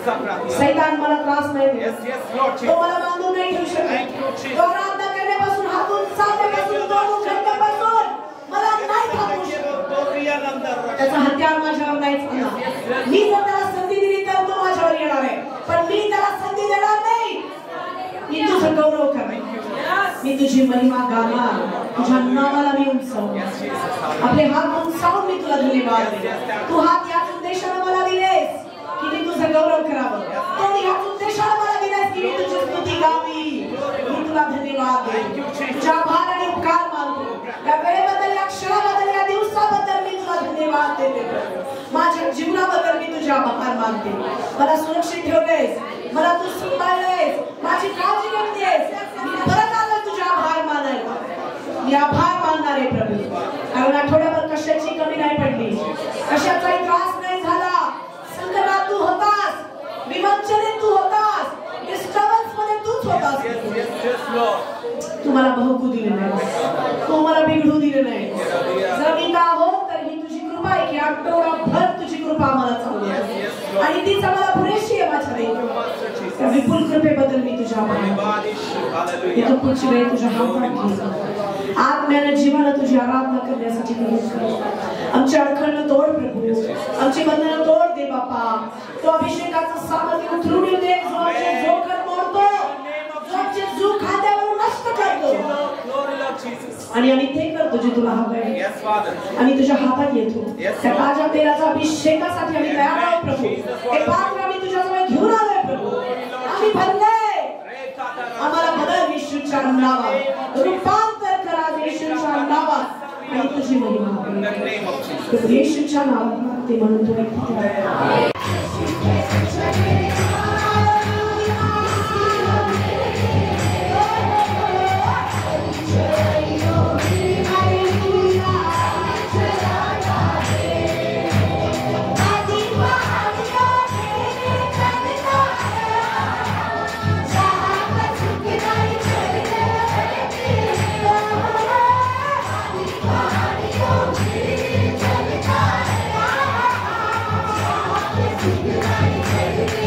सैतान मला त्रास नाही देत. तो मला बांधून नाही ठेवू शकत. तो आराधना करण्यापासून हातून चालण्यापासून तोडून फेकण्यापासून मला नाही थांबवू शकत. त्याचा हत्यार माझ्यावर नाही चालणार. मी जर त्याला संधी दिली तर तो माझ्यावर येणार आहे, पण मी त्याला संधी देणार नाही. मी तुझं गौरव करणार, मी तुझी महिमा गाणार, तुझ्या नावाला मी उंचावणार. आपले हात उंचावून मी तुला धन्यवाद देते. तू हात याच उद्देशाने मला दिलेस की मी तुझं गौरव करावं. तो याच उद्देशाने मला दिलेस की मी तुझी स्तुती गावी. मी तुला धन्यवाद देते, तुझ्या आभार आणि उपकार मानतो. या वेळेबद्दल, या क्षणाबद्दल, या दिवसाबद्दल मी तुला धन्यवाद देते. माझ्या जीवनाबद्दल मी तुझे आभार मानते. मला सुरक्षित ठेवलेस, मला तू सांभाळलेस, माझी काळजी घेतलीस. मी परत आलो तुझे आभार मानायला. मी आभार मानणार आहे प्रभू, कारण आठवड्याभर कशाची कमी नाही पडली, कशाचाही त्रास नाही झाला. संकटात तू होतास, विवंचनेत तू होतास, डिस्टर्बन्स मध्ये तूच होतास. तू मला बहकू दिले नाही, तू मला बिघडू दिले नाही. जर मी का आहोत तर ही तुझी कृपा आहे की आठवडाभर तुझी कृपा आम्हाला चालू आहे आणि तीच आम्हाला पुरेशी आहे. माझ्या त्या विपुल कृपेबद्दल मी तुझ्या आभार. इथं पुढची वेळ तुझ्या हातात आत्म्यानं जीवानं तुझी आराधना करण्यासाठी आमच्या अडखळणं तोड प्रभू, आमची बंधनं तोड दे बापा. तो अभिषेकाचं सामर्थ्य उतरून येऊ दे. जो आमचे जोखड मोडतो, जो आमचे जू खाद्यावरून नष्ट करतो, आणि आम्ही ते करतो जे तुला हवं आहे. आम्ही तुझ्या हातात येतो. त्या ताज्या तेलाच्या अभिषेकासाठी आम्ही तयार आहोत प्रभू. हे पात्र आम्ही तुझ्याजवळ घेऊन आलोय प्रभू. आम्ही भरले, आम्हाला बदल येशूच्या नावात, रूपांतर करा येशूच्या नावात, आणि तुझी महिमा येशूच्या नावात ते म्हणून तुम्ही Thank you.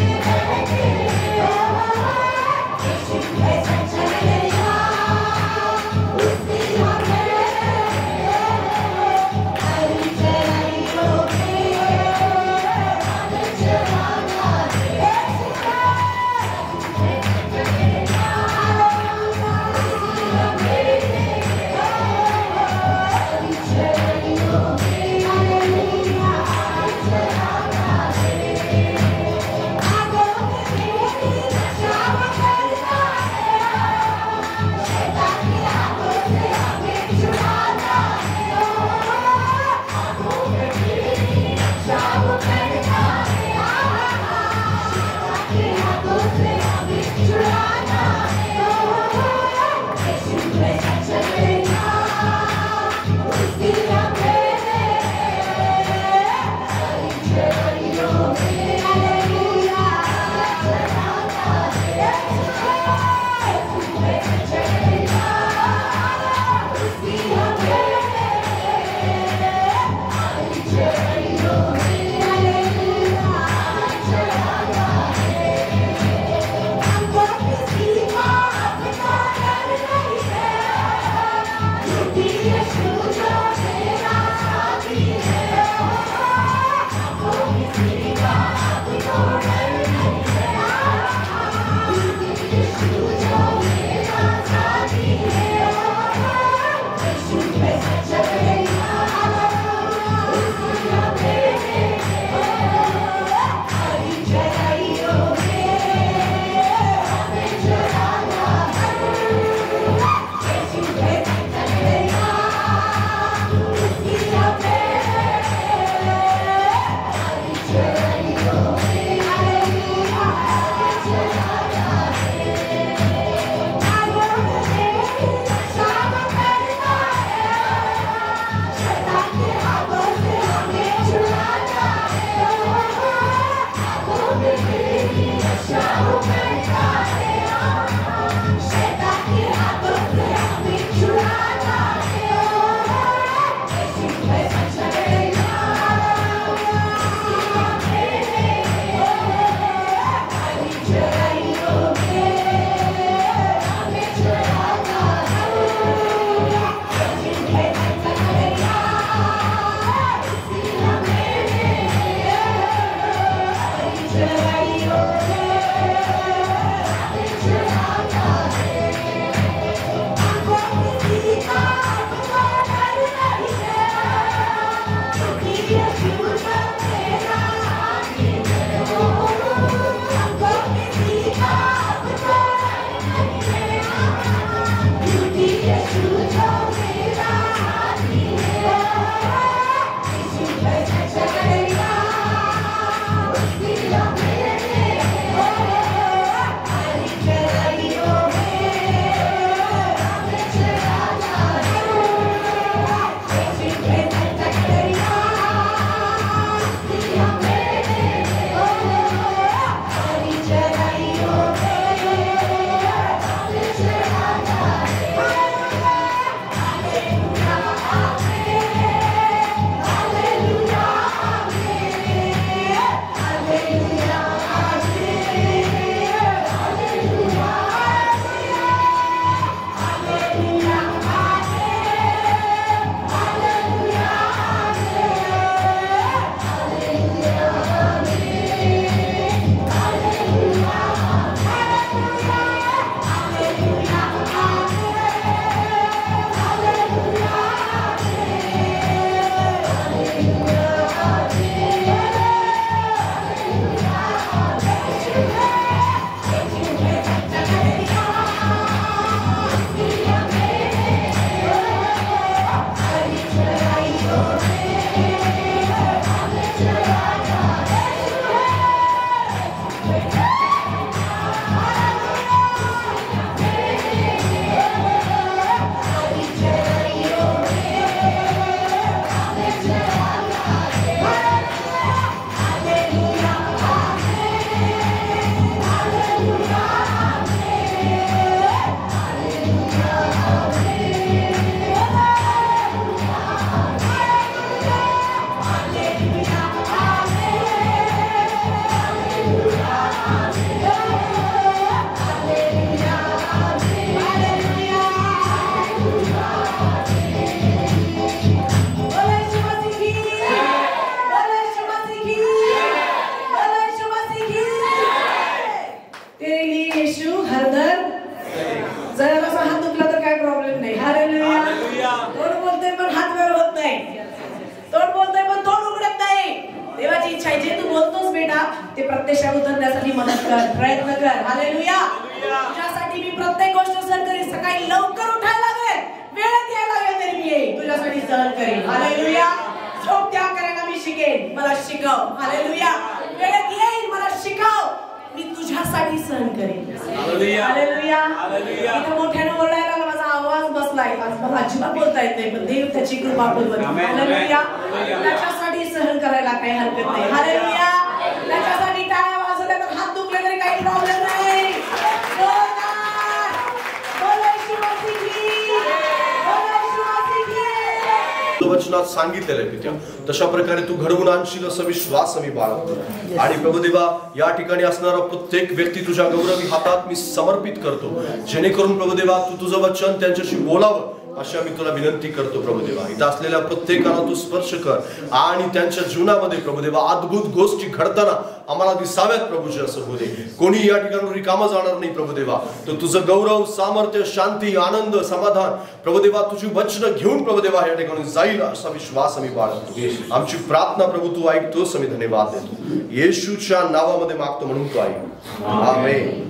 वचनात सांगितलेलं आहे पित्या, तशा प्रकारे तू घडवून आणशील असा विश्वास आम्ही बाळगतो. आणि प्रभू देवा, या ठिकाणी असणारा प्रत्येक व्यक्ती तुझ्या गौरवी हातात मी समर्पित करतो, जेणेकरून प्रभू देवा तू तुझं वचन त्यांच्याशी बोलावं अशी आम्ही तुला विनंती करतो. प्रभू देवा, इथं असलेल्या प्रत्येकाला तू स्पर्श कर आणि त्यांच्या जीवनामध्ये प्रभू देवा अद्भुत गोष्टी घडताना आम्हाला दिसाव्यात प्रभूजी, असं होऊ दे. कोणी या ठिकाणी रिकामा जाणार नाही प्रभू देवा. तर तुझं गौरव, सामर्थ्य, शांती, आनंद, समाधान प्रभू देवा तुझी वचनं घेऊन प्रभू देवा या ठिकाणी जाईल असा विश्वास आम्ही बाळगतो. आमची प्रार्थना प्रभू तू ऐकतोस, आम्ही धन्यवाद देतो. येशूच्या नावामध्ये मागतो म्हणून तू ऐक. आमेन.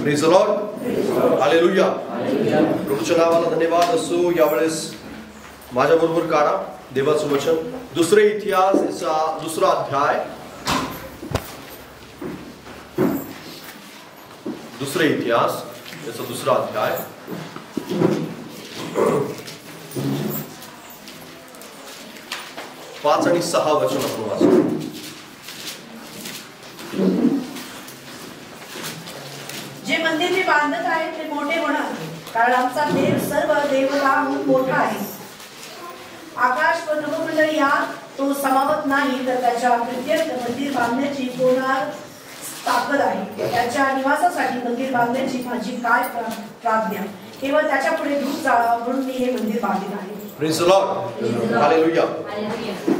Praise the Lord. Hallelujah. प्रभूच्या नावाला धन्यवाद असो. यावेळेस माझ्या बरोबर काढा देवाचं वचन, दुसरे इतिहास याचा दुसरा अध्याय. दुसरे इतिहास याचा दुसरा अध्याय. पाच आणि 6 वचन आपण वाचू. जे मंदिर मी बांधत आहे ते मोठे होणार, कारण आमचा देव सर्व देवतांहून मोठा आहे. आकाश व नभोमंडळी यात तो समावत नाही, तर त्याच्या प्रत्येक मंदिर बांधण्याची कोणावर ताकद आहे. त्याच्या निवासासाठी मंदिर बांधण्याची माझी काय प्राज्ञा, केवळ त्याच्या पुढे धूप जाळा म्हणून मी हे मंदिर बांधित आहे. Praise the Lord. Hallelujah.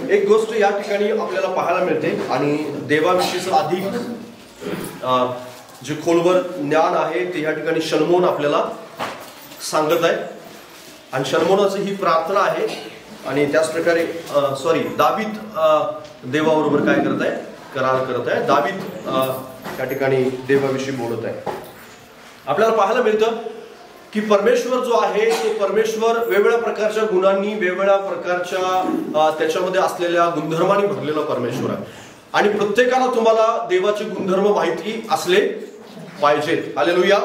एक गोष्ट या ठिकाणी आपल्याला पाहायला मिळते आणि देवाविषयीचं अधिक जे खोलवर ज्ञान आहे ते या ठिकाणी शलोमोन आपल्याला सांगत आहे. आणि शलोमोनाची ही प्रार्थना आहे. आणि त्याच प्रकारे दावीद देवाबरोबर काय करत आहे, करार करत आहे. दावीद या ठिकाणी देवाविषयी बोलत आहे. आपल्याला पाहायला मिळतं की परमेश्वर जो आहे तो परमेश्वर वेगवेगळ्या प्रकारच्या गुणांनी, वेगवेगळ्या प्रकारच्या त्याच्यामध्ये असलेल्या गुणधर्मांनी भरलेला परमेश्वर आहे. आणि प्रत्येकाला तुम्हाला देवाचे गुणधर्म माहिती असले पाहिजेत. हालेलुया.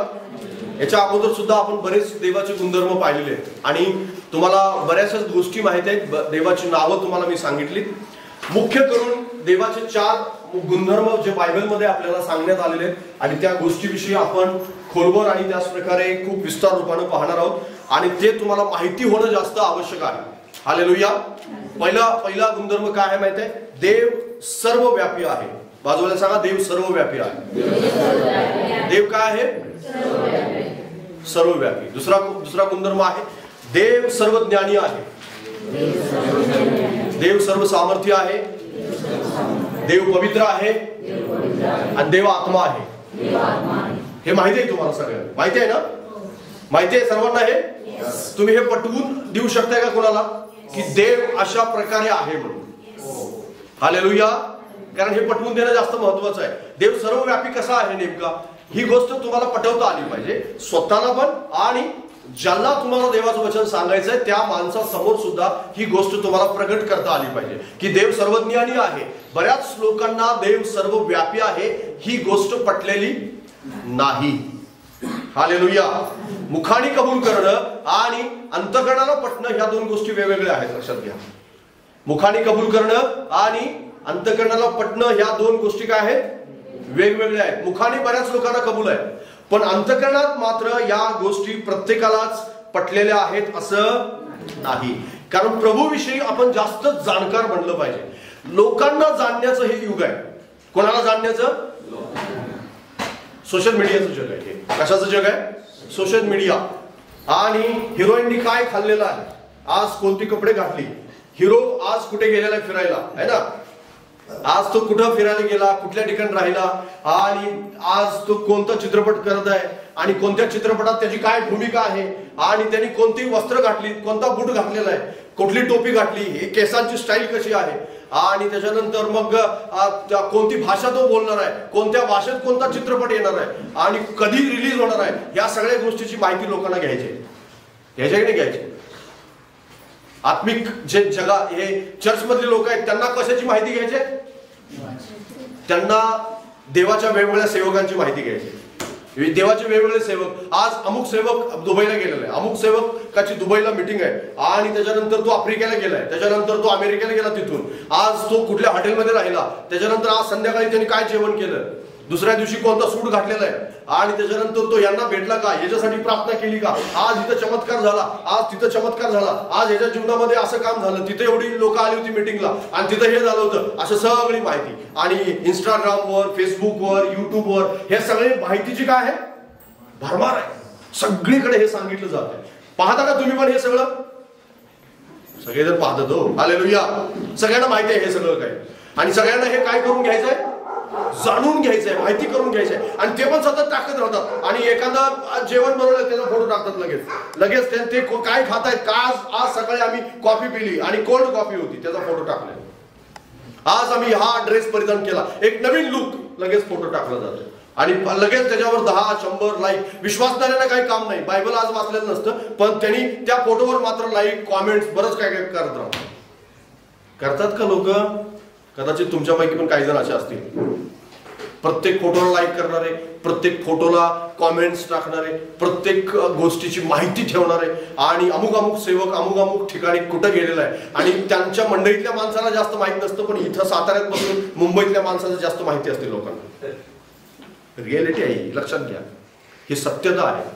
याच्या अगोदर सुद्धा आपण बरेच देवाचे गुणधर्म पाहिलेले आहेत आणि तुम्हाला बऱ्याचशाच गोष्टी माहिती आहेत. देवाची नावं तुम्हाला मी सांगितली. मुख्य करून देवाचे 4 गुणधर्म जे बायबलमध्ये आपल्याला सांगण्यात आलेले आहेत आणि त्या गोष्टीविषयी आपण खोलवर आणि त्याच प्रकारे खूप विस्तार रूपाने पाहणार आहोत. आणि ते तुम्हाला माहिती होणं जास्त आवश्यक आहे. हालेलुया. पहिला गुणधर्म काय आहे माहिती आहे? देव सर्वव्यापी आहे. बाजूला सांगा, देव सर्वव्यापी आहे. देव काय आहे? सर्वव्यापी. दुसरा गुणधर्म आहे देव सर्वज्ञानी आहे. देव सर्व सामर्थ्य आहे. देव पवित्र आहे आणि देव आत्मा आहे. हे माहिती आहे तुम्हाला सगळ्यांना? माहिती आहे ना? माहिती आहे सर्वांना हे? तुम्ही हे पटवून देऊ शकताय का कोणाला की देव अशा प्रकारे आहे म्हणून? हालेलुया. कारण हे पटवून देणं जास्त महत्वाचं आहे. देव सर्वव्यापी कसा आहे नेमका ही गोष्ट तुम्हाला पटवता आली पाहिजे, स्वतःला पण आणि ज्याला तुम्हाला देवाचं वचन सांगायचंय त्या माणसासमोर सुद्धा ही गोष्ट तुम्हाला प्रगट करता आली पाहिजे की देव सर्वज्ञानी आहे. बऱ्याच लोकांना देव सर्वव्यापी आहे ही गोष्ट पटलेली नाही. हालेलुया. मुखाने कबूल करणं आणि अंतःकरणाला पटणं ह्या दोन गोष्टी वेगवेगळ्या आहेत, लक्षात घ्या. मुखाने कबूल करणं आणि अंतःकरणाला पटणं ह्या दोन गोष्टी काय आहेत, वेगवेगळ्या आहेत. मुखाने बऱ्याच लोकांना कबूल आहे, पण अंतःकरणात मात्र या गोष्टी प्रत्येकालाच पटलेल्या आहेत असं नाही. कारण प्रभूविषयी आपण जास्त जाणकार बनलं पाहिजे. लोकांना जाणण्याचं हे युग आहे. कोणाला जाणण्याचं? सोशल मीडियाचं जग आहे. कशाचं जग आहे? Social media. आणि हिरोईननी काय खाल्लेलं आहे, आज कोणती कपडे घातली, हिरो आज कुठे गेलेला आहे फिरायला, है ना, आज तो कुठं फिरायला गेला, कुठल्या ठिकाणी राहिला, आणि आज तो कोणता चित्रपट करत आहे आणि कोणत्या चित्रपटात त्याची काय भूमिका आहे, आणि त्यांनी कोणती वस्त्र घातली, कोणता बूट घातलेला आहे, कुठली टोपी घातली, केसांची स्टाईल कशी आहे, आणि त्याच्यानंतर मग कोणती भाषा तो बोलणार आहे, कोणत्या भाषेत कोणता चित्रपट येणार आहे आणि कधी रिलीज होणार आहे, या सगळ्या गोष्टीची माहिती लोकांना घ्यायची की नाही घ्यायची. आत्मिक जे जगा हे चर्च मधले लोक आहेत त्यांना कशाची माहिती घ्यायची? त्यांना देवाच्या वेगवेगळ्या सेवकांची माहिती घ्यायची. देवाचे वेगवेगळे सेवक, आज अमुक सेवक दुबईला गेलेला आहे, अमुक सेवकाची दुबईला मीटिंग आहे, आणि त्याच्यानंतर तो आफ्रिकेला गेलाय, त्याच्यानंतर तो अमेरिकेला गेला, तिथून आज तो कुठल्या हॉटेलमध्ये राहिला, त्याच्यानंतर आज संध्याकाळी त्यांनी काय जेवण केलं, दुसऱ्या दिवशी कोणता सूट घातलेला आहे, आणि त्याच्यानंतर तो यांना भेटला का, याच्यासाठी प्रार्थना केली का, आज इथं चमत्कार झाला, आज तिथं चमत्कार झाला, आज याच्या जीवनामध्ये असं काम झालं, तिथे एवढी लोक आली होती मीटिंगला आणि तिथं हे झालं होतं, असं सगळी माहिती. आणि इंस्टाग्रामवर, फेसबुकवर, युट्यूबवर हे सगळे माहितीची काय आहे, भरमार आहे. सगळीकडे हे सांगितलं जात आहे. पाहता का तुम्ही पण हे सगळं? सगळेजण पाहतात हो. हालेलुया. सगळ्यांना माहिती आहे हे सगळं काय, आणि सगळ्यांना हे काय करून घ्यायचंय, जाणून घ्यायचंय, माहिती करून घ्यायचंय, आणि ते पण सतत टाकत राहतात. आणि एखादा जेवण बनवलं त्याचा फोटो टाकतात लगेच ते काय खात आहेत का, आज सकाळी आम्ही कॉफी पिली आणि कोल्ड कॉफी होती, त्याचा फोटो टाकला. आज आम्ही हा ड्रेस परिधान केला, एक नवीन लुक, लगेच फोटो टाकला जातो आणि लगेच त्याच्यावर 10-100 लाईक. विश्वासणाऱ्यांना काही काम नाही, बायबल आज वाचलेलं नसतं, पण त्यांनी त्या फोटोवर मात्र लाईक, कॉमेंट्स बरंच काय काय करत राहतात. करतात का लोक? कदाचित तुमच्यापैकी पण काही जण असे असतील. प्रत्येक फोटोला लाईक करणारे, प्रत्येक फोटोला कॉमेंट्स टाकणारे, प्रत्येक गोष्टीची माहिती ठेवणारे, आणि अमुक सेवक अमुक ठिकाणी कुठं गेलेला आहे, आणि त्यांच्या मंडळीतल्या माणसाला जास्त माहित नसतं, पण इथं साताऱ्यात बसून मुंबईतल्या माणसाला जास्त माहिती असते लोकांना. रियालिटी आहे, लक्षात घ्या. ही सत्यता आहे.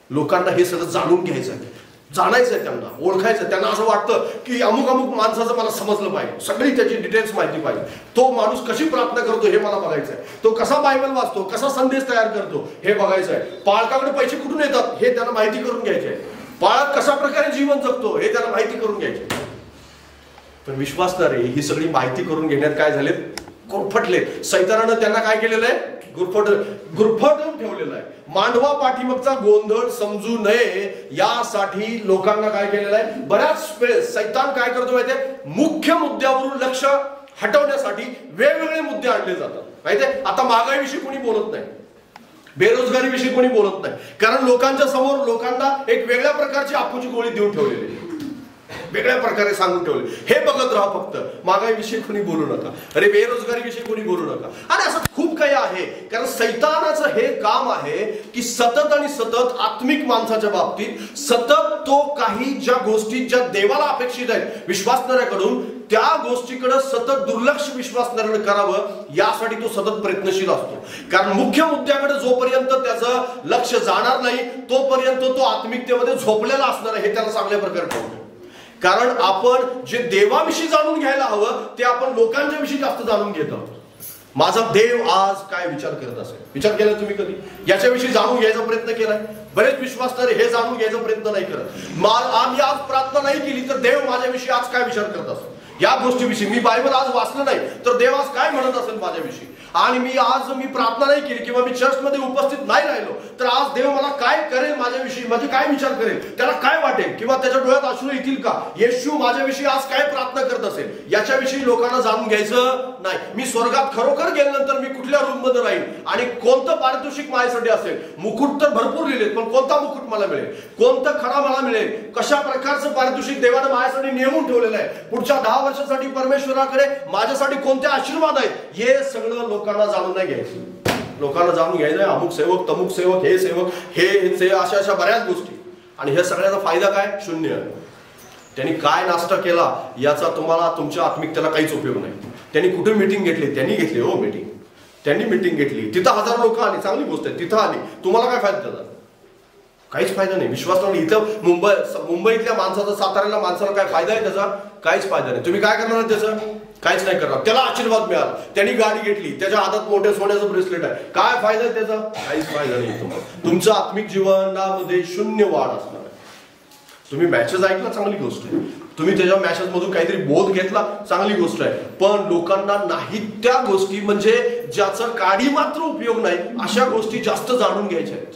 लोकांना हे सगळं जाणून घ्यायचं आहे, जाणायचंय, त्यांना ओळखायचं. त्यांना असं वाटतं की अमुक माणसाचं मला समजलं पाहिजे, सगळी त्याची डिटेल्स माहिती पाहिजे, तो माणूस कशी प्रार्थना करतो हे मला बघायचं आहे, तो कसा बायबल वाचतो, कसा संदेश तयार करतो हे बघायचं आहे, पाळकाकडे पैसे कुठून येतात हे त्यांना माहिती करून घ्यायचे आहे, पाळक कशा प्रकारे जीवन जगतो हे त्यांना माहिती करून घ्यायचे. पण विश्वासणारे ही सगळी माहिती करून घेण्यात काय झाले, गुरफटले. सैतानानं त्यांना काय केलेलं आहे, गुरफटून ठेवलेलं आहे. मांडवा पाठीमागचा गोंधळ समजू नये यासाठी लोकांना काय केलेलं आहे, बऱ्याच वेळेस सैतान काय करतो माहितीये, मुख्य मुद्द्यावरून लक्ष हटवण्यासाठी वेगवेगळे मुद्दे आणले जातात. माहितीये, आता महागाईविषयी कोणी बोलत नाही, बेरोजगारीविषयी कोणी बोलत नाही, कारण लोकांच्या समोर लोकांना एक वेगळ्या प्रकारची आपूची गोळी देऊन ठेवलेली, वेगळ्या प्रकारे सांगून ठेवले, हे बघत राहा फक्त, महागाईविषयी कोणी बोलू नका, अरे बेरोजगारीविषयी कोणी बोलू नका. आणि असं खूप काही आहे. कारण सैतानाचं हे काम आहे की सतत आणि सतत आत्मिक माणसाच्या बाबतीत सतत तो काही ज्या गोष्टी ज्या देवाला अपेक्षित आहेत विश्वासणाऱ्याकडून, त्या गोष्टीकडे सतत दुर्लक्ष विश्वासणाऱ्याने करावं यासाठी तो सतत प्रयत्नशील असतो. कारण मुख्य मुद्द्याकडे जोपर्यंत त्याचं लक्ष जाणार नाही तोपर्यंत तो आत्मिकतेमध्ये झोपलेला असणार आहे, हे त्याला चांगल्या प्रकारे कळतं. कारण आपण जे देवाविषयी जाणून घ्यायला हवं ते आपण लोकांच्या विषयी जास्त जाणून घेत आहोत. माझा देव आज काय विचार करत असेल, विचार केला तुम्ही कधी? याच्याविषयी जाणून घ्यायचा प्रयत्न केलाय? बरेच विश्वासणारे हे जाणून घ्यायचा प्रयत्न नाही करत. आम्ही आज प्रार्थना नाही केली तर देव माझ्याविषयी आज काय विचार करत असेल, या गोष्टीविषयी मी बायबल आज वाचलं नाही तर देव आज काय म्हणत असेल माझ्याविषयी. आणि मी प्रार्थना नाही केली किंवा मी चर्चमध्ये उपस्थित नाही राहिलो तर आज देव मला काय करेल, माझ्याविषयी माझे काय विचार करेल, त्याला काय वाटेल किंवा त्याच्या डोळ्यात अश्रू येतील का, येशू माझ्याविषयी आज काय प्रार्थना करत असेल, याच्याविषयी लोकांना जाणून घ्यायचं नाही. मी स्वर्गात खरोखर गेल्यानंतर मी कुठल्या रूम मध्ये राहील आणि कोणतं पारितोषिक माझ्यासाठी असेल. मुकुट तर भरपूर लिहिलेत, पण कोणता मुकुट मला मिळेल, कोणतं खडा मला मिळेल, कशा प्रकारचं पारितोषिक देवाने माझ्यासाठी नेमून ठेवलेलं आहे, पुढच्या 10 वर्षासाठी परमेश्वराकडे माझ्यासाठी कोणते आशीर्वाद आहेत, हे सगळं लोकांना जाणून नाही घ्यायचं. लोकांना जाणून घ्यायचं अमुक सेवक, तमुक सेवक, हे सेवक, हे अशा बऱ्याच गोष्टी. आणि हे सगळ्याचा फायदा काय? शून्य. त्यांनी काय नाश्ता केला याचा तुम्हाला तुमच्या आत्मिकतेला काहीच उपयोग नाही. त्यांनी कुठे मीटिंग घेतली, त्यांनी घेतली हो मीटिंग, त्यांनी मीटिंग घेतली, तिथं 1000 लोक आली, चांगली गोष्ट आहे, तिथं आली, तुम्हाला काय फायदा त्याचा? काहीच फायदा नाही. विश्वास नाही. इथं मुंबईतल्या माणसाचा, साताऱ्याला माणसाला काय फायदा आहे त्याचा? काहीच फायदा नाही. तुम्ही काय करणार त्याचं? काहीच नाही करणार. त्याला आशीर्वाद मिळाला, त्यांनी गाडी घेतली, त्याच्या हातात मोठे सोन्याचं ब्रेसलेट आहे, काय फायदा आहे त्याचा? काहीच फायदा नाही. तुमचं आत्मिक जीवनामध्ये शून्य वाढ असणार आहे. तुम्ही मॅचेस ऐकला, चांगली गोष्ट आहे, तुम्ही त्याच्या मॅचेस मधून काहीतरी बोध घेतला, चांगली गोष्ट आहे, पण लोकांना नाही त्या गोष्टी, म्हणजे ज्याचा काडी मात्र उपयोग नाही, अशा गोष्टी जास्त जाणून घ्यायच्या आहेत.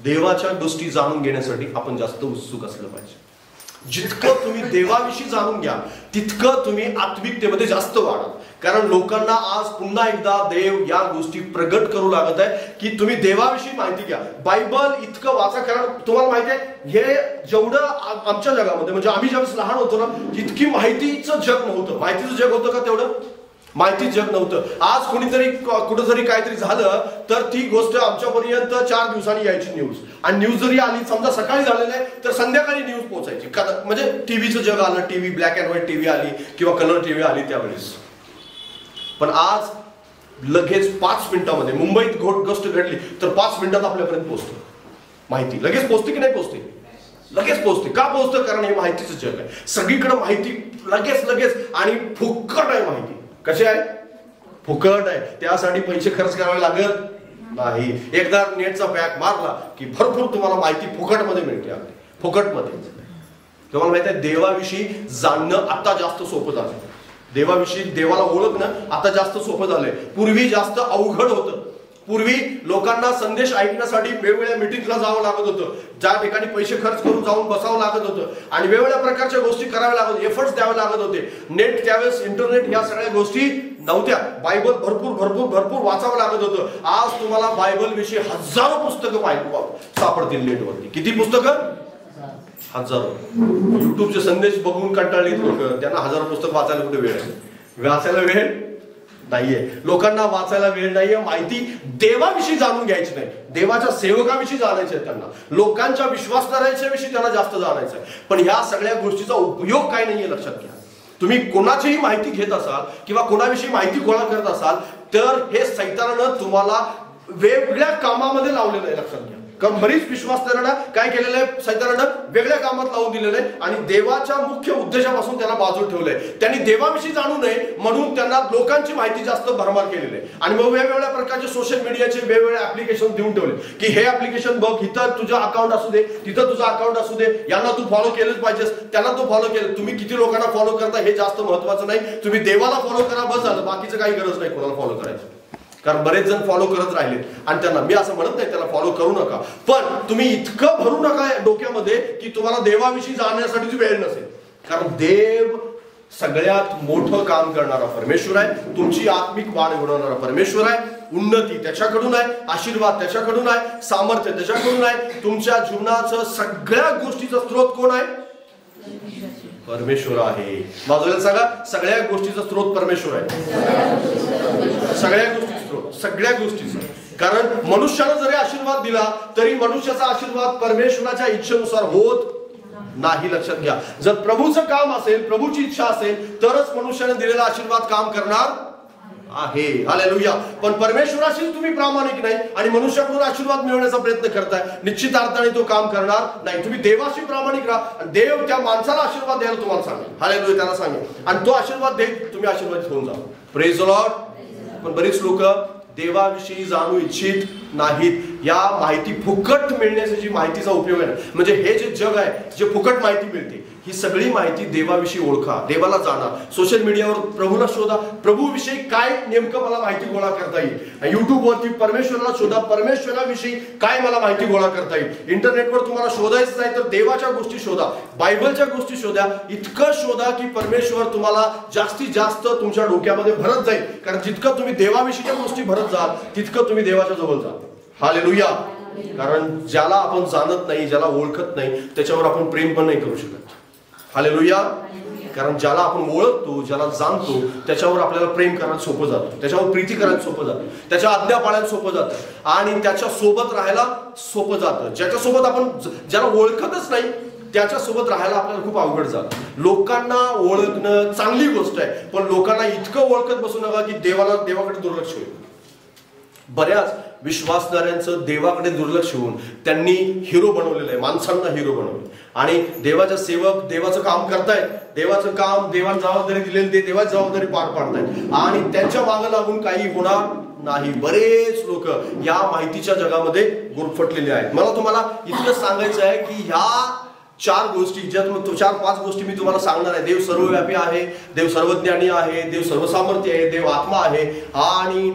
देवाच्या गोष्टी जाणून घेण्यासाठी आपण जास्त उत्सुक असलं पाहिजे. जितकं तुम्ही देवाविषयी जाणून घ्या तितकं तुम्ही आत्मिकतेमध्ये जास्त वाढा. कारण लोकांना आज पुन्हा एकदा देव या गोष्टी प्रगट करू लागत आहे की तुम्ही देवाविषयी माहिती घ्या. बायबल इतकं वाचा. कारण तुम्हाला माहिती आहे, हे जेवढं आमच्या जगामध्ये, म्हणजे आम्ही ज्यावेळेस लहान होतो ना, इतकी माहितीचं जग नव्हतं. माहितीचं जग होतं का तेवढं? माहितीच जग नव्हतं. आज कोणीतरी कुठंतरी काहीतरी झालं तर ती गोष्ट आमच्यापर्यंत 4 दिवसांनी यायची न्यूज. आणि न्यूज जरी आली, समजा सकाळी झालेलं आहे तर संध्याकाळी न्यूज पोहोचायची. म्हणजे टीव्हीचं जग आलं, TV, black and white TV आली किंवा कलर टीव्ही आली त्यावेळेस. पण आज लगेच 5 मिनिटामध्ये मुंबईत गोष्ट घडली तर 5 मिनिटात आपल्यापर्यंत पोहोचते माहिती. लगेच पोहोचते की नाही पोहोचते? लगेच पोहोचते. का पोहोचतं? कारण हे माहितीचं जग आहे. सगळीकडे माहिती लगेच आणि फुकट आहे माहिती. कशी आहे? फुकट आहे. त्यासाठी पैसे खर्च करावे लागत नाही. एकदा नेटचा पॅक मारला की भरपूर तुम्हाला माहिती फुकटमध्ये मिळते. अगदी फुकटमध्ये. तुम्हाला माहिती आहे, देवाविषयी जाणणं आता जास्त सोपं झालं. देवाविषयी, देवाला ओळखणं आता जास्त सोपं झालंय. पूर्वी जास्त अवघड होतं. पूर्वी लोकांना संदेश ऐकण्यासाठी वेगवेगळ्या मिटिंगला जावं लागत होतं, ज्या ठिकाणी पैसे खर्च करून जाऊन बसावं लागत होतं आणि वेगवेगळ्या प्रकारच्या गोष्टी कराव्या लागत, एफर्ट्स द्यावे लागत होते. नेट त्यावेळेस, इंटरनेट, या सगळ्या गोष्टी नव्हत्या. बायबल भरपूर वाचावं लागत होतं. आज तुम्हाला बायबल विषयी हजारो पुस्तकं सापडतील नेटवरती. किती पुस्तकं? हजारो. युट्यूबचे संदेश बघून कंटाळलीत लोक. त्यांना हजारो पुस्तक वाचायला कुठे वेळ आहे? वाचायला वेळ नाहीये. लोकांना वाचायला वेळ नाहीये. माहिती देवाविषयी जाणून घ्यायची नाही, देवाच्या सेवकाविषयी जाणायचं आहे त्यांना. लोकांच्या विश्वासदारांच्या विषयी त्यांना जास्त जाणायचं आहे. पण ह्या सगळ्या गोष्टीचा उपयोग काय नाहीये लक्षात घ्या. तुम्ही कोणाचीही माहिती घेत असाल किंवा कोणाविषयी माहिती गोळा करत असाल तर हे सैतानानं तुम्हाला वेगवेगळ्या कामामध्ये लावलेलं आहे. लक्षात घ्या. कारण बरीच विश्वासदारांना काय केलेलं आहे? सैतानानं वेगळ्या कामात लावून दिलेलं आहे आणि देवाच्या मुख्य उद्देशापासून त्यांना बाजूला ठेवलंय. त्यांनी देवाविषयी जाणू नये म्हणून त्यांना लोकांची माहिती जास्त भरमार केलेली आहे. आणि मग वेगवेगळ्या प्रकारचे सोशल मीडियाचे वेगवेगळे ऍप्लिकेशन देऊन ठेवले की हे ऍप्लिकेशन बघ, इथं तुझं अकाउंट असू दे, तिथं तुझं अकाउंट असू दे, यांना तू फॉलो केलंच पाहिजेस, त्यांना तू फॉलो केलं. तुम्ही किती लोकांना फॉलो करता हे जास्त महत्वाचं नाही. तुम्ही देवाला फॉलो करा, बस झालं. बाकीचं काही गरज नाही कोणाला फॉलो करायचं. कारण बरेच जण फॉलो करत राहिले आणि त्यांना, मी असं म्हणत नाही त्याला फॉलो करू नका, पण तुम्ही इतकं भरू नका डोक्यामध्ये की तुम्हाला देवाविषयी जाणण्यासाठी वेळ नसेल. कारण देव सगळ्यात मोठं काम करणारा परमेश्वर आहे. तुमची आत्मिक वाढ घडवणारा परमेश्वर आहे. उन्नती त्याच्याकडून आहे, आशीर्वाद त्याच्याकडून आहे, सामर्थ्य त्याच्याकडून आहे. तुमच्या जीवनाचं सगळ्या गोष्टीचा स्रोत कोण आहे? परमेश्वर आहे. बाजूला सांगा, सगळ्या गोष्टीचा स्रोत परमेश्वर आहे. सगळ्या गोष्टीचा. कारण मनुष्यानं जरी आशीर्वाद दिला तरी मनुष्याचा आशीर्वाद परमेश्वराच्या इच्छेनुसार होत नाही. लक्षात घ्या. जर प्रभूचं काम असेल, प्रभूची इच्छा असेल तरच मनुष्याने दिलेला आशीर्वाद काम करणार आहे. हालेलुया. पण परमेश्वराशी तुम्ही प्रामाणिक नाही आणि मनुष्याकडून आशीर्वाद मिळवण्याचा प्रयत्न करताय, निश्चित अर्थाने तो काम करणार नाही. तुम्ही देवाशी प्रामाणिक राहा. देव त्या माणसाला आशीर्वाद द्यायला तुम्हाला सांगेल. हालेलुया. त्याला सांगेल आणि तो आशीर्वाद देईल, तुम्ही आशीर्वादित होऊन जा. Praise the Lord. पण बरीच लोक देवाविषयी जाणू इच्छित नाहीत. या माहिती फुकट मिळण्याची जी माहितीचा उपयोग आहे, म्हणजे हे जे जग आहे जे फुकट माहिती मिळते, ही सगळी माहिती देवाविषयी ओळखा, देवाला जाणा. सोशल मीडियावर प्रभूला शोधा, प्रभूविषयी काय नेमकं मला माहिती गोळा करता येईल. युट्यूबवरती परमेश्वराला शोधा, परमेश्वराविषयी काय मला माहिती गोळा करता येईल. इंटरनेटवर तुम्हाला शोधायचं नाही तर देवाच्या गोष्टी शोधा, बायबलच्या गोष्टी शोधा. इतकं शोधा की परमेश्वर तुम्हाला जास्तीत जास्त तुमच्या डोक्यामध्ये भरत जाईल. कारण जितकं तुम्ही देवाविषयीच्या गोष्टी भरत जाल तितकं तुम्ही देवाच्या जवळ जाल. हालेलुया. कारण ज्याला आपण जाणत नाही, ज्याला ओळखत नाही, त्याच्यावर आपण प्रेम पण नाही करू शकत. हालेलुया. कारण ज्याला आपण ओळखतो, ज्याला जाणतो, त्याच्यावर आपल्याला प्रेम करायला सोपं जातं, त्याच्यावर प्रीती करायला सोपं जातं, त्याच्या आज्ञा पाळायला सोपं जातं आणि त्याच्या सोबत राहायला सोपं जातं. ज्याच्यासोबत आपण ज्याला ओळखतच नाही त्याच्यासोबत राहायला आपल्याला खूप अवघड जातं. लोकांना ओळखणं चांगली गोष्ट आहे, पण लोकांना इतकं ओळखत बसू नका की देवाकडे दुर्लक्ष होईल. बऱ्याच विश्वासणाऱ्यांचं देवाकडे दुर्लक्ष होऊन त्यांनी हिरो बनवलेलं आहे, माणसांना हिरो बनवलं. आणि देवाच्या सेवक देवाचं काम करतायत, देवाचं काम, देवाला जबाबदारी दिलेली ते देवाची जबाबदारी पार पाडतायत आणि त्यांच्या मागे लागून काही होणार नाही. बरेच लोक या माहितीच्या जगामध्ये गुरफटलेले आहेत. मला तुम्हाला इतकं सांगायचं आहे की ह्या 4 गोष्टी, ज्या 4-5 गोष्टी मी तुम्हाला सांगणार आहे. देव सर्वव्यापी आहे, देव सर्वज्ञानी आहे, देव सर्वसामर्थ्य आहे, देव आत्मा आहे आणि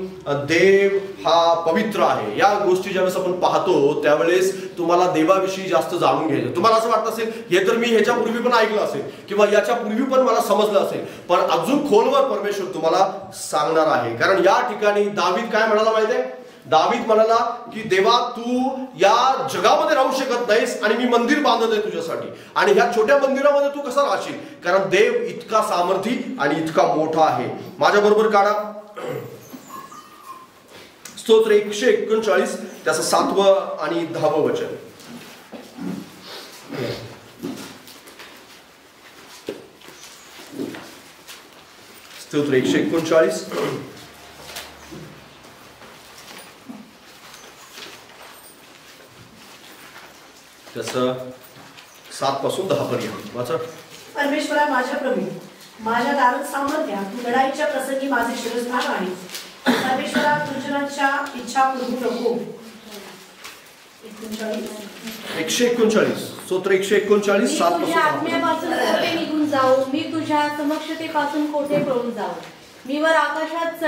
देव हा पवित्र आहे. या गोष्टी ज्यावेळेस आपण पाहतो त्यावेळेस तुम्हाला देवाविषयी जास्त जाणून घ्यायचं. तुम्हाला असं वाटत असेल हे तर मी ह्याच्यापूर्वी पण ऐकलं असेल किंवा याच्यापूर्वी पण मला समजलं असेल, पण अजून खोलवर परमेश्वर तुम्हाला सांगणार आहे. कारण या ठिकाणी दावीद काय म्हणाला माहिती आहे? दावीद म्हणाला की देवा तू या जगामध्ये राहू शकत नाहीस आणि मी मंदिर बांधत आहे तुझ्यासाठी, आणि ह्या छोट्या मंदिरामध्ये तू कसा राहशील? कारण देव इतका सामर्थी आणि इतका मोठा आहे. माझ्या बरोबर काढा स्तोत्र 139 त्याचं 7वं आणि 10वं वचन. स्तोत्र 139 त्याचं 7 पासून 10 पर्यंत वाचा. परमेश्वरा माझ्या प्रभू, माझ्या दारात सामर्थ्या, तू लढाईच्या प्रसंगी माझे शिरस्त्राण आहेस. परमेश्वरा तुझ्याच्या इच्छा पूर्ण नको. 139 स्तोत्र 139 7 पासून. आत्म्यापासून कोठे निघून जाऊ, मी तुझ्या समक्षतेपासून कोठे पळून जाऊ. मी वर आकाशात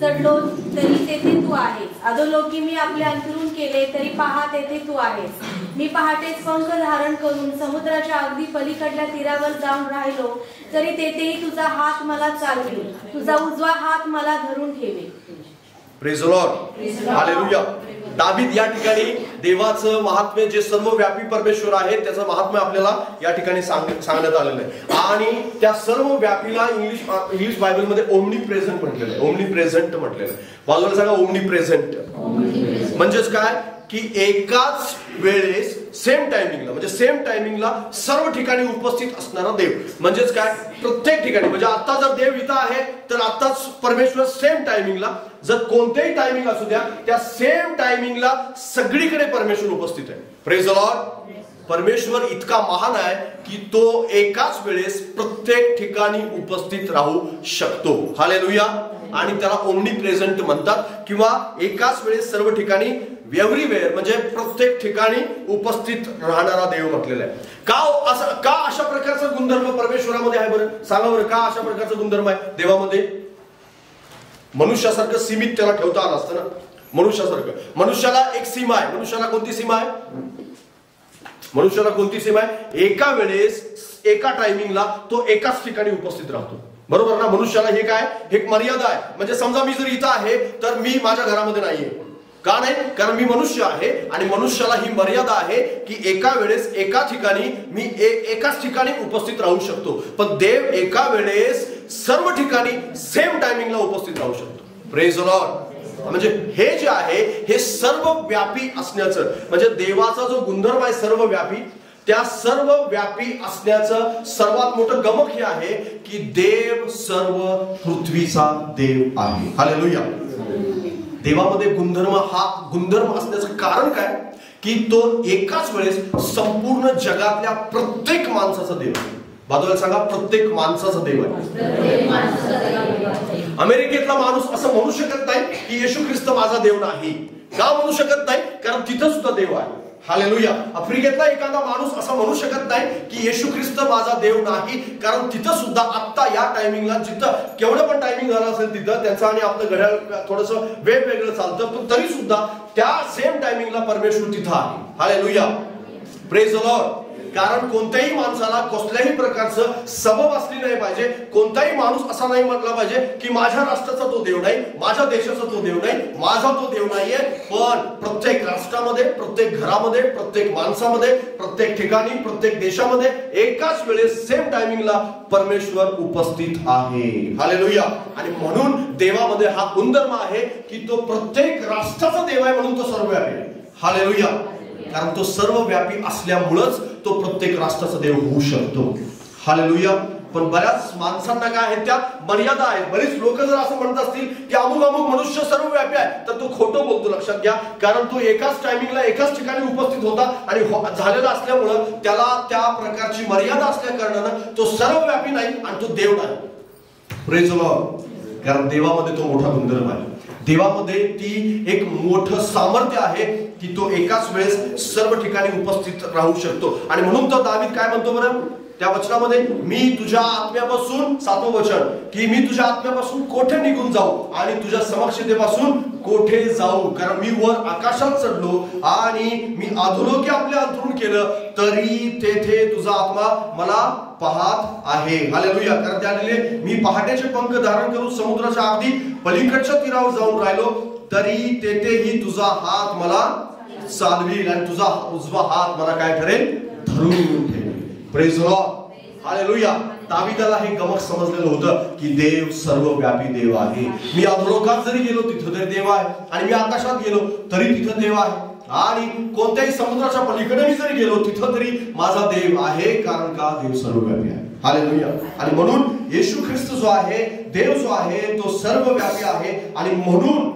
चढलो तरी तेथे तू आहेस. अधोलोकी मी आपले अंतरून केले तरी पहा तेथे तू आहेस. मी पहाटेच पंख धारण करून समुद्राच्या अगदी पलीकडल्या तीरावर जाऊन राहिलो तरी तेथेही तुझा हात मला चालवेल, तुझा उजवा हात मला धरून ठेवेल. Praise the Lord. हालेलुया. दावीद या ठिकाणी देवाचं महात्म्य, जे सर्वव्यापी परमेश्वर आहे त्याचं महात्म्य आपल्याला या ठिकाणी सांगण्यात आलेलं आहे. आणि त्या सर्व व्यापीला इंग्लिश बायबलमध्ये ओमनी प्रेझेंट म्हटलेलं आहे. ओमनी प्रेझेंट म्हटलेलं आहे. बाजूला सांगा ओमनी प्रेझेंट. म्हणजेच काय की एकाच वेळेस सेम टायमिंगला, म्हणजे सेम टायमिंगला सर्व ठिकाणी उपस्थित असणारा देव. म्हणजेच काय, प्रत्येक ठिकाणी, म्हणजे आता जर देव इथं आहे तर आताच परमेश्वर सेम टायमिंगला, जर कोणत्याही टायमिंग असू द्या त्या सेम टायमिंगला सगळीकडे परमेश्वर उपस्थित आहे. Praise the Lord. परमेश्वर इतका महान आहे की तो एकाच वेळेस प्रत्येक ठिकाणी उपस्थित राहू शकतो. हालेलुया. आणि त्याला ओमनी प्रेझेंट म्हणतात किंवा एकाच वेळेस सर्व ठिकाणी, एव्हरीवेअर, म्हणजे प्रत्येक ठिकाणी उपस्थित राहणारा देव म्हटलेला आहे. का अशा प्रकारचा गुणधर्म परमेश्वरामध्ये आहे? बरं सांगा बरं, का अशा प्रकारचा गुणधर्म आहे देवामध्ये? मनुष्यासारखं सीमित त्याला ठेवता आलं असतं ना. मनुष्यासारखं, मनुष्याला एक सीमा आहे. मनुष्याला कोणती सीमा आहे? मनुष्याला कोणती सीमा आहे? एका वेळेस एका टायमिंगला तो एकाच ठिकाणी उपस्थित राहतो. बरोबर ना? मनुष्याला हे काय, एक मर्यादा आहे. म्हणजे समजा मी जर इथं आहे तर मी माझ्या घरामध्ये नाहीये. का नाही? कारण मी मनुष्य आहे आणि मनुष्याला ही मर्यादा आहे की एका वेळेस एका ठिकाणी मी एकाच ठिकाणी उपस्थित राहू शकतो. पण देव एका वेळेस सर्व ठिकाणी सेम टायमिंगला उपस्थित राहू शकतो. Praise the Lord. म्हणजे हे जे आहे हे सर्व व्यापी असण्याचं, म्हणजे देवाचा जो गुणधर्म आहे सर्वव्यापी, त्या सर्व व्यापी असण्याचं सर्वात मोठं गमक हे आहे की देव सर्व पृथ्वीचा देव आहे. हालेलुया. देवामध्ये गुणधर्म, हा गुणधर्म असण्याचं कारण काय की तो एकाच वेळेस संपूर्ण जगातल्या प्रत्येक माणसाचा देव आहे. बाजूला सांगा, प्रत्येक माणसाचा देव आहे. अमेरिकेतला माणूस असं म्हणू शकत नाही की येशू ख्रिस्त माझा देव नाही. का म्हणू शकत नाही? कारण तिथं सुद्धा देव आहे. हालेलुया. आफ्रिकेतला एखादा माणूस असं म्हणू शकत नाही की येशू ख्रिस्त माझा देव नाही, कारण तिथं सुद्धा आत्ता या टायमिंगला जिथं केवढं पण टायमिंग झालं असेल तिथं त्यांचं आणि आपलं घड्याळ थोडंसं वेगवेगळं चालतं, पण तरी सुद्धा त्या सेम टायमिंगला परमेश्वर तिथं आहे. हालेलुया. Praise the Lord. कारण कोणत्याही माणसाला कसल्याही प्रकारचं सबब असली नाही पाहिजे. कोणताही माणूस असा नाही म्हटला पाहिजे की माझ्या राष्ट्राचा तो देव नाही, माझ्या देशाचा तो देव नाही, माझा तो देव नाहीये. पण प्रत्येक राष्ट्रामध्ये, प्रत्येक घरामध्ये, प्रत्येक माणसामध्ये, प्रत्येक ठिकाणी, प्रत्येक देशामध्ये एकाच वेळेस सेम टायमिंगला परमेश्वर उपस्थित आहे. हालेलुया. आणि म्हणून देवामध्ये हा गुणधर्म आहे की तो प्रत्येक राष्ट्राचा देव आहे, म्हणून तो सर्वव्यापी आहे. हालेलुया. कारण तो सर्वव्यापी असल्यामुळेच तो प्रत्येक राष्ट्राचा देव होऊ शकतो. हालेलुया. पण बऱ्याच माणसांना काय आहे, त्या मर्यादा आहेत. बरीच लोक जर असं म्हणत असतील की अमुक अमुक मनुष्य सर्वव्यापी आहे, तर तो खोटं बोलतो. लक्षात घ्या. कारण तो एकाच टायमिंगला एकाच ठिकाणी उपस्थित होता आणि झालेला असल्यामुळं त्याला त्या प्रकारची मर्यादा असल्या कारणानं तो सर्वव्यापी नाही आणि तो देव नाही. Praise the Lord. कारण देवामध्ये तो मोठा गुणधर्म आहे. देवामध्ये ती एक मोठं सामर्थ्य आहे की तो एकाच वेळेस सर्व ठिकाणी उपस्थित राहू शकतो. आणि म्हणून तो दावीद काय म्हणतो बरं त्या वचनामध्ये, मी तुझ्या आत्म्यापासून, 7वं वचन, की मी तुझ्या आत्म्यापासून कोठे निघून जाऊ आणि तुझ्या समक्षतेपासून कोठे जाऊ. कारण मी वर आकाशात चढलो आणि मी अधोलोकी आपले अंतरून केलं, तरी तेथे तुझा आत्मा मला पाहत आहे. हालेलुया. कारण त्याने मी पहाटेचे पंख धारण करून समुद्राच्या अगदी पलीकडच्या तीरावर जाऊन राहिलो, तरी तेथेही तुझा हात मला चालवील आणि तुझा उजवा हात मला काय ठरेल, धरून ठेवेल. Praise the Lord. हालेलुया. दाविदाला हे गमक समजलेलं होतं की देव सर्वव्यापी देव आहे. मी अधोलोकात जरी गेलो तिथं तरी देव आहे, आणि मी आकाशात गेलो तरी तिथं देव आहे, आणि कोणत्याही समुद्राच्या पलीकडे मी जरी गेलो तिथं तरी माझा देव आहे. कारण का? देव सर्वव्यापी आहे. हालेलुया. आणि म्हणून येशू ख्रिस्त जो आहे, देव जो आहे, तो सर्वव्यापी आहे. आणि म्हणून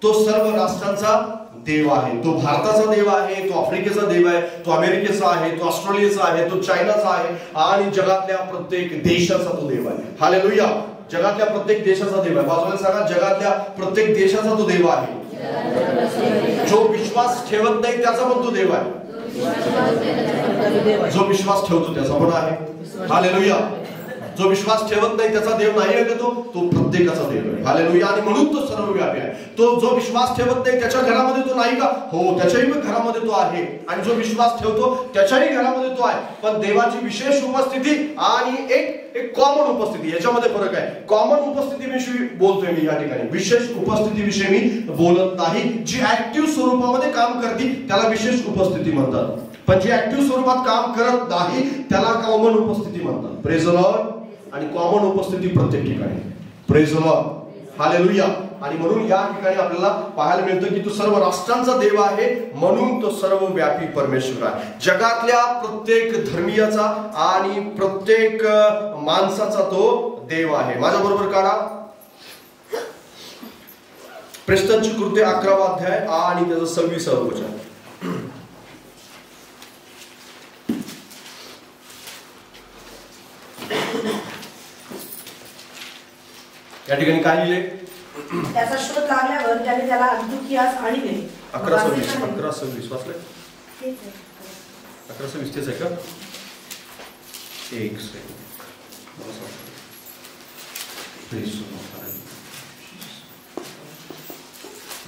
तो सर्व राष्ट्रांचा देव आहे. तो भारताचा देव आहे, तो आफ्रिकेचा देव आहे, तो अमेरिकेचा आहे, तो ऑस्ट्रेलियाचा आहे, तो चायनाचा आहे, आणि जगातल्या प्रत्येक देशाचा तो देव आहे. हालेलुया. जगातल्या प्रत्येक देशाचा देव आहे. बाजूला सांगा, जगातल्या प्रत्येक देशाचा तो देव आहे. जो विश्वास ठेवत नाही त्याचा पण तो देव आहे. जो विश्वास ठेवतो त्याचा पण आहे. हालेलुया. जो विश्वास ठेवत नाही त्याचा देव नाही आहे का? तो प्रत्येकाचा देव आहे. हालेलुया. आणि म्हणून तो सर्वव्यापी आहे. तो जो विश्वास ठेवत नाही त्याच्या घरामध्ये तो नाही का? हो, त्याच्याही घरामध्ये तो आहे. आणि जो विश्वास ठेवतो त्याच्याही घरामध्ये तो आहे. पण देवाची विशेष उपस्थिती आणि एक कॉमन उपस्थिती, याच्यामध्ये फरक आहे. कॉमन उपस्थितीविषयी बोलतोय मी या ठिकाणी, विशेष उपस्थितीविषयी मी बोलत नाही. जी ऍक्टिव्ह स्वरूपामध्ये काम करते त्याला विशेष उपस्थिती म्हणतात, पण जी ऍक्टिव्ह स्वरूपात काम करत नाही त्याला कॉमन उपस्थिती म्हणतात. Praise the Lord. आणि कॉमन उपस्थिती प्रत्येक ठिकाणी. Praise the Lord. हालेलुया. आणि म्हणून या ठिकाणी आपल्याला पाहायला मिळतं की तो सर्व राष्ट्रांचा देव आहे, म्हणून तो सर्वव्यापी परमेश्वर आहे. जगातल्या प्रत्येक धर्मीयाचा आणि प्रत्येक माणसाचा तो देव आहे. माझ्या बरोबर काढा प्रेषितांची कृत्ये 11वा अध्याय आणि त्याचं 26वे वचन. या ठिकाणी काय लिहिले? त्याचा शोध लागल्यावर त्याने त्याला अंतियोकियास आणले. 11:26 वाचलं? 11:26 तेच आहे का? एक सेकंड.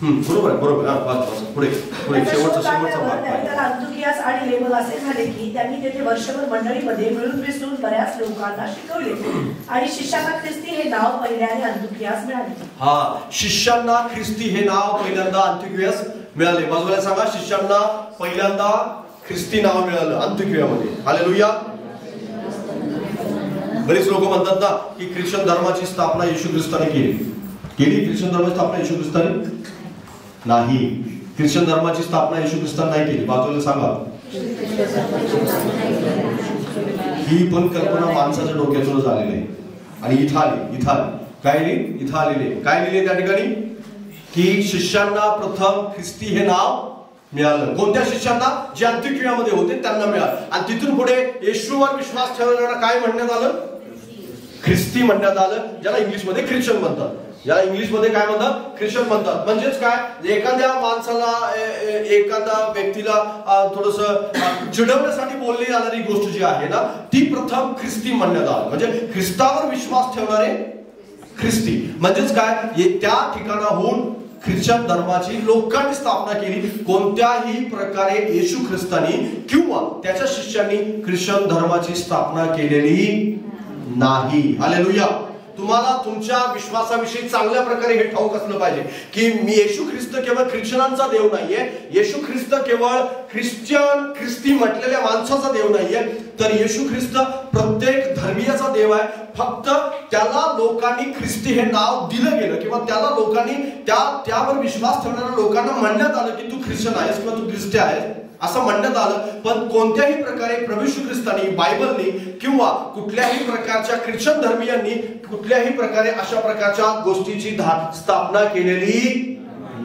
बरोबर आहे, बरोबर. पुढे शेवटचा त्याला अंतियोकियास आणले. मग असे झाले की त्यांनी तेथे वर्षभर मंडळीमध्ये मिळून मिसळून बऱ्याच लोकांना शिकवले, आणि शिष्यांना ख्रिस्ती हे नाव पहिल्याने अंतियोकियास मिळाले. हा, शिष्यांना ख्रिस्ती हे नाव पहिल्यांदा अंतियोकियास मिळाले. बाजूला सांगा, शिष्यांना पहिल्यांदा ख्रिस्ती नाव मिळालं अंतियोकियामध्ये. हालेलुया. बरेच लोक म्हणतात ना की ख्रिश्चन धर्माची स्थापना येशू ख्रिस्ताने केली. ख्रिश्चन धर्माची स्थापना येशू ख्रिस्ताने नाही. ख्रिश्चन धर्माची स्थापना येशू ख्रिस्ताने नाही केली. बाजूला सांगा, ही पण कल्पना माणसाच्या डोक्यातूनच आलेली आहे. आणि इथं आली काय लिहिले त्या ठिकाणी? की शिष्यांना प्रथम ख्रिस्ती हे नाव मिळालं. कोणत्या शिष्यांना? जे अंतियोकियामध्ये होते त्यांना मिळालं. आणि तिथून पुढे येशूवर विश्वास ठेवणाऱ्यांना काय म्हणण्यात आलं? ख्रिस्ती म्हणण्यात आलं, ज्याला इंग्लिशमध्ये ख्रिश्चन म्हणतात. याला इंग्लिशमध्ये काय म्हणतात? ख्रिश्चन म्हणतात. म्हणजेच काय, एखाद्या माणसाला एखाद्या व्यक्तीला थोडंसं चिडवण्यासाठी बोलली जाणारी गोष्ट जी आहे ना, ती प्रथम ख्रिस्ती म्हणण्यात आलं. म्हणजे ख्रिस्तावर विश्वास ठेवणारे ख्रिस्ती. म्हणजेच काय, त्या ठिकाणाहून ख्रिश्चन धर्माची लोकांनी स्थापना केली. कोणत्याही प्रकारे येशू ख्रिस्तानी किंवा त्याच्या शिष्यांनी ख्रिश्चन धर्माची स्थापना केलेली नाही. हालेलुया. तुम्हाला तुमच्या विश्वासाविषयी चांगल्या प्रकारे हे ठाऊक असलं पाहिजे की मी येशू ख्रिस्त केवळ ख्रिश्चनांचा देव नाहीये. येशू ख्रिस्त केवळ ख्रिस्ती म्हटलेल्या माणसाचा देव नाहीये, तर येशू ख्रिस्त प्रत्येक धर्मीयाचा देव आहे. फक्त त्याला लोकांनी ख्रिस्ती हे नाव दिलं गेलं किंवा त्याला लोकांनी त्यावर विश्वास ठेवणाऱ्या लोकांना म्हणण्यात आलं की तू ख्रिश्चन आहेस किंवा तू ख्रिस्ती आहेस असं म्हणण्यात आलं. पण कोणत्याही प्रकारे प्रभू येशू ख्रिस्तानी, बायबलनी किंवा कुठल्याही प्रकारच्या ख्रिश्चन धर्मीयांनी कुठल्याही प्रकारे अशा प्रकारच्या गोष्टीची स्थापना केलेली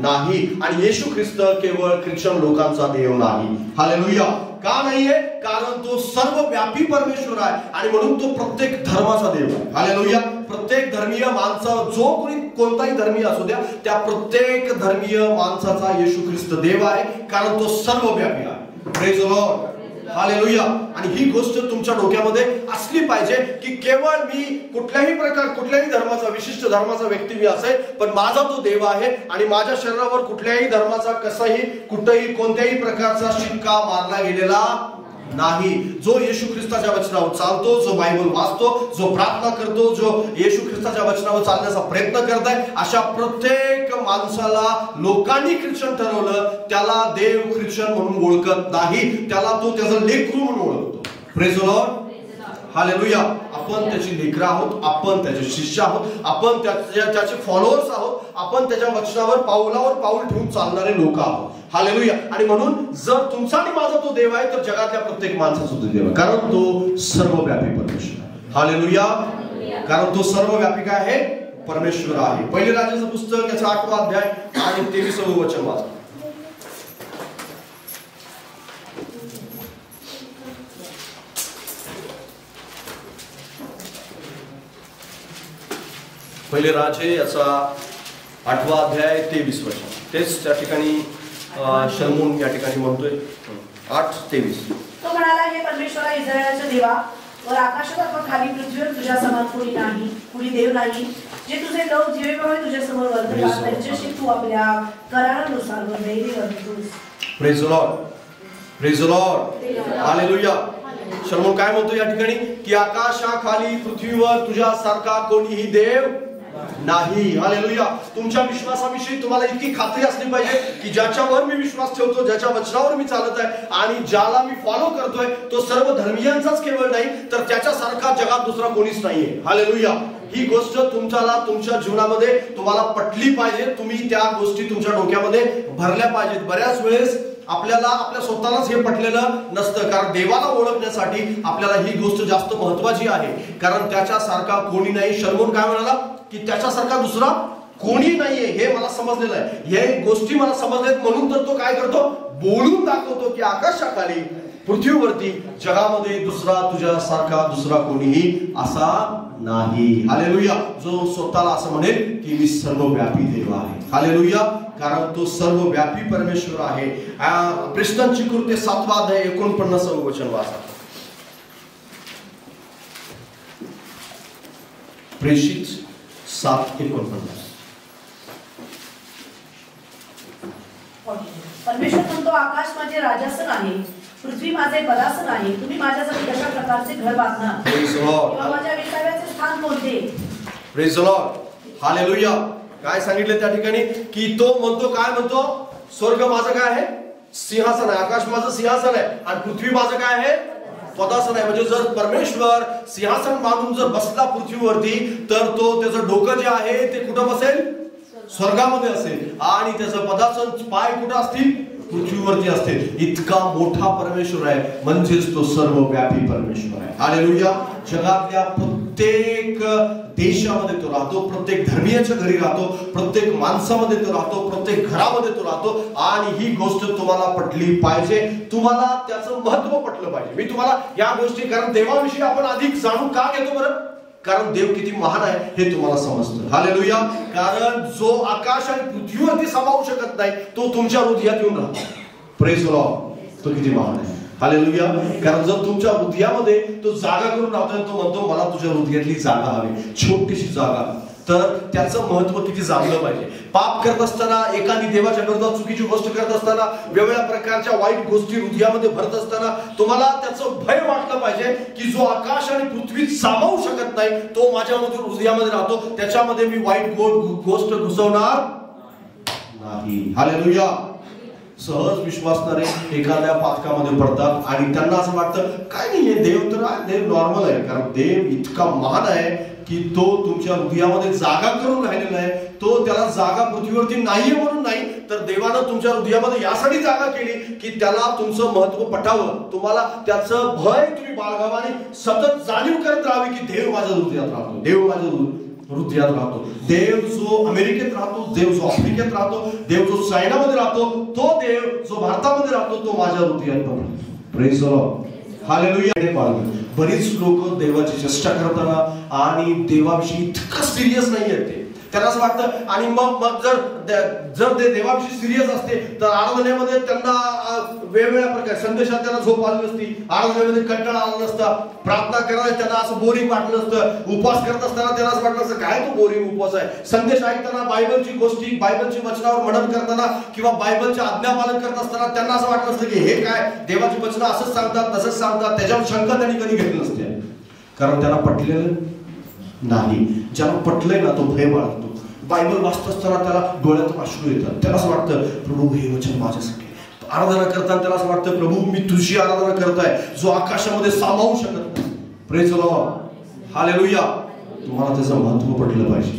नाही. आणि येशू ख्रिस्त केवळ ख्रिश्चन लोकांचा देव नाही. हालेलुया. का नाहीये? कारण तो सर्वव्यापी परमेश्वर आहे आणि म्हणून तो प्रत्येक धर्माचा देव आहे. हालेलुया. प्रत्येक धर्मीय माणसा, जो कोणी कोणताही धर्मीय असू द्या, त्या प्रत्येक धर्मीय माणसाचा येशू ख्रिस्त देव आहे, कारण तो सर्वव्यापी आहे. Praise the Lord. हालेलुया. आणि ही गोष्ट तुमच्या डोक्यामध्ये असली पाहिजे की केवळ मी कुठल्याही धर्माचा, विशिष्ट धर्माचा व्यक्ती मी असेल, पण माझा तो देव आहे आणि माझ्या शरीरावर कुठल्याही धर्माचा कुठेही कोणत्याही प्रकारचा शिक्का मारला गेलेला नाही. जो येशू ख्रिस्ताच्या वचनावर चालतो, जो बायबल वाचतो, जो प्रार्थना करतो, जो येशू ख्रिस्ताच्या वचनावर चालण्याचा प्रयत्न करत आहे, अशा प्रत्येक माणसाला लोकांनी ख्रिश्चन ठरवलं, त्याला देव ख्रिश्चन म्हणून ओळखत नाही, त्याला तो त्याचा लेकरू म्हणून ओळखतो. Praise the Lord. हालेलुया. आपण त्याची लेकरं आहोत, आपण त्याचे शिष्य आहोत, आपण त्याचे फॉलोअर्स आहोत, आपण त्याच्या वचनावर पाऊलावर पाऊल ठेवून चालणारे लोक आहोत. हालेलुया. आणि म्हणून जर तुमचा आणि माझा तो देव आहे, तर जगातल्या प्रत्येक माणसाचा तो देव आहे, कारण तो सर्वव्यापी परमेश्वर आहे. हालेलुया. कारण तो सर्वव्यापी काय आहे? परमेश्वर आहे. पहिले राजाचं पुस्तक याचा 8वा अध्याय आणि 23वे वचन वाचा. पहिले राजे याचा 8वा अध्याय 23 वचन. तेच त्या ठिकाणी शलमोन या ठिकाणी म्हणतोय. 8:23. तो म्हणाला, हे परमेश्वरा इस्रायलच्या देवा, वर आकाशात व खाली पृथ्वीवर तुझ्या समान कोणी नाही, कोणी देव नाही, जे तुझे लोक जीवेप्रमाणे तुझ्या समोर वर्ततात, त्यांच्याशी तू आपल्या करारानुसार दैवी वर्ततोस. Praise the Lord. Praise the Lord. Hallelujah. शलमोन काय म्हणतो या ठिकाणी की आकाशाखाली पृथ्वीवर तुझ्यासारखा कोणीही देव नाही. हालेलुया. तुमच्या विश्वासाविषयी तुम्हाला इतकी खात्री असली पाहिजे की ज्याच्यावर मी विश्वास ठेवतो, ज्याच्या वचनावर मी चालत आहे आणि ज्याला मी फॉलो करतोय, तो सर्व धर्मीयांचाच केवळ नाही, तर त्याच्यासारखा जगात दुसरा कोणीच नाहीये. हालेलुया. ही गोष्ट तुमच्या जीवनामध्ये तुम्हाला पटली पाहिजे. तुम्ही त्या गोष्टी तुमच्या डोक्यामध्ये भरल्या पाहिजेत. बऱ्याच वेळेस आपल्याला आपल्या स्वतःलाच हे पटलेलं नसतं, कारण देवाला ओळखण्यासाठी आपल्याला ही गोष्ट जास्त महत्वाची आहे, कारण त्याच्यासारखा कोणी नाही. शलमोन काय म्हणाला की त्याच्यासारखा दुसरा कोणी नाहीये. हे मला समजलेलं आहे, हे गोष्टी मला समजलेत, म्हणून तर तो काय करतो, बोलून दाखवतो की आकाशाखाली पृथ्वीवरती जगामध्ये तुझ्यासारखा दुसरा कोणीही असा नाही. हालेलुया. जो स्वतःला असं म्हणेल की मी सर्वव्यापी देव आहे. हालेलुया. कारण तो सर्वव्यापी परमेश्वर आहे. प्रेषितांची कृत्य 7वा अध्याय 49वे वचन वाचा. प्रेषित 7:49. परमेश्वर म्हणतो, आकाश माझे राजासन आहे, पृथ्वी माझे पदासन आहे, तुम्ही माझ्यासाठी कशा प्रकारचे घर बांधणार किंवा माझ्या विसाव्याचे स्थान कोणते. Praise the Lord. हालेलुया. काय सांगितलं त्या ठिकाणी की तो म्हणतो, काय म्हणतो, स्वर्ग माझं काय आहे, सिंहासन आहे, आकाश माझं सिंहासन आहे आणि पृथ्वी माझं काय आहे, पदासन आहे. म्हणजे जर परमेश्वर सिंहासन मानून जर बसला पृथ्वीवरती, तर तो त्याचं डोकं जे आहे ते कुठं बसेल, स्वर्गामध्ये असेल, आणि त्याचं पदासन पाय कुठं असतील, पृथ्वीवरती असतील. इतका मोठा परमेश्वर आहे, म्हणजेच तो सर्वव्यापी परमेश्वर आहे. हालेलुया. जगातल्या प्रत्येक देशामध्ये तो राहतो, प्रत्येक धर्मीयाच्या घरी राहतो, प्रत्येक माणसामध्ये तो राहतो, प्रत्येक घरामध्ये तो राहतो. आणि ही गोष्ट तुम्हाला पटली पाहिजे, तुम्हाला त्याचं महत्व पटलं पाहिजे. मी तुम्हाला या गोष्टी, कारण देवाविषयी आपण अधिक जाणून का घेतो बरं, कारण देव किती महान आहे हे तुम्हाला समजतं. हालेलुया. कारण जो आकाश आणि पृथ्वीवरती सामावू शकत नाही तो तुमच्या हृदयात येऊन राहतो. Praise the Lord. तो किती महान आहे. हालेलुया. कारण जर तुमच्या हृदयामध्ये तो जागा करून राहतोय, तो म्हणतो मला तुझ्या हृदयातली जागा हवी, छोटीशी जागा, तर त्याचं महत्व किती जाणलं पाहिजे. पाप करत असताना, एखादी देवाच्या विरोधात चुकीची गोष्ट करत असताना, वेगवेगळ्या प्रकारच्या वाईट गोष्टी हृदयामध्ये भरत असताना तुम्हाला त्याचं भय वाटलं पाहिजे की जो आकाश आणि पृथ्वी सामावू शकत नाही तो माझ्यामध्ये हृदयामध्ये राहतो, त्याच्यामध्ये मी वाईट गोष्ट घुसवणार नाही. हालेलुया. सहज विश्वासणारे एखाद्या पातकामध्ये पडतात आणि त्यांना असं वाटतं काय नाहीये, देव तर देव नॉर्मल आहे. कारण देव इतका महान आहे की तो तुमच्या हृदयामध्ये जागा करून राहिलेला आहे. तो त्याला जागा पृथ्वीवरती नाहीये म्हणून नाही, तर देवानं तुमच्या हृदयामध्ये यासाठी जागा केली की त्याला तुमचं महत्व पटावं, तुम्हाला त्याचं भय तुम्ही बाळगावं आणि सतत जाणीव करत राहावी की देव माझ्या हृदयात राहतो, देव माझ्या हृदयात राहतो. देव जो अमेरिकेत राहतो, देव जो आफ्रिकेत राहतो, देव जो चायनामध्ये राहतो, तो देव जो भारतामध्ये राहतो तो माझ्या हृदयात राहतो. Praise the Lord. हालेलुया. बरीच लोक देवाची चेष्टा करताना आणि देवाविषयी इतकं सिरियस नाही आहेत ते, त्यांना असं वाटतं. आणि मग जर ते देवाविषयी सिरियस असते तर आराधनेमध्ये त्यांना वेगवेगळ्या प्रकारे संदेशात त्यांना झोप आली नसती, आराधनेमध्ये कंटाळा आला नसता, प्रार्थना करायला त्यांना असं बोरिंग वाटलं नसतं, उपवास करत असताना त्यांना असं वाटलं असतं काय तो बोरिंग उपवास आहे, संदेश ऐकताना बायबलची गोष्टी, बायबलची वचनावर मनन करताना किंवा बायबलचे आज्ञापालन करत असताना त्यांना असं वाटलं असतं की हे काय देवाची वचनं असंच सांगतात तसंच सांगतात. त्याच्यावर शंका त्यांनी कधी घेतली नसते, कारण त्यांना पटलेलं नाही. ज्याला पटलंय ना तो भय बाळगतो. बायबल वाचत असताना त्याला डोळ्यातून अश्रू येतात, त्याला असं वाटतं प्रभू हे वचन माझ्यासाठी. आराधना करताना त्याला असं वाटतं प्रभू मी तुझी आराधना करताय जो आकाशामध्ये सामावू शकत नाही. Praise the Lord. हालेलुया. तुम्हाला त्याचं महत्व पटलं पाहिजे,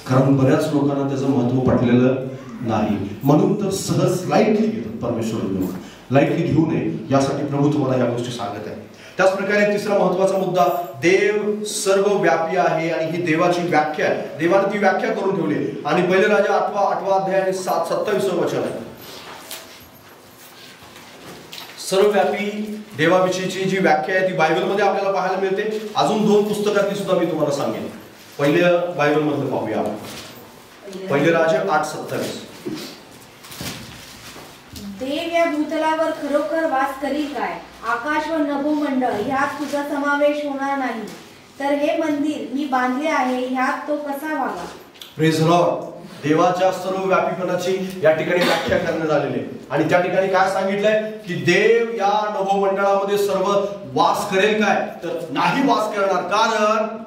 कारण बऱ्याच लोकांना त्याचं महत्व पटलेलं नाही, म्हणून तर सहज लाईटली घेतात परमेश्वर लोक. लाईटली घेऊ नये यासाठी प्रभू तुम्हाला या गोष्टी सांगत आहे. त्याच प्रकारे तिसरा महत्वाचा मुद्दा, देव सर्व व्यापी आहे आणि ही देवाची व्याख्या आहे. देवाने ती व्याख्या करून ठेवली आणि पहिले राजा 8वा अध्याय आणि 27 वचन आहे. सर्वव्यापी देवाविषयीची जी व्याख्या आहे ती बायबलमध्ये आपल्याला पाहायला मिळते. अजून 2 पुस्तकातली सुद्धा मी तुम्हाला सांगेन. पहिले बायबलमध्ये पाहूया. पहिले राजा 8:27. देव या भूतलावर खरोखर वास करील काय? आकाश व नभोमंडळ ह्यात तुझा समावेश होणार नाही, तर हे मंदिर मी बांधले आहे ह्यात तो कसा वागा? Praise the Lord. देवाच्या सर्व व्यापीपणाची या ठिकाणी व्याख्या करण्यात आलेली आहे आणि त्या ठिकाणी काय सांगितलंय की देव या नभोमंडळामध्ये सर्व वास करेल काय? तर नाही वास करणार, कारण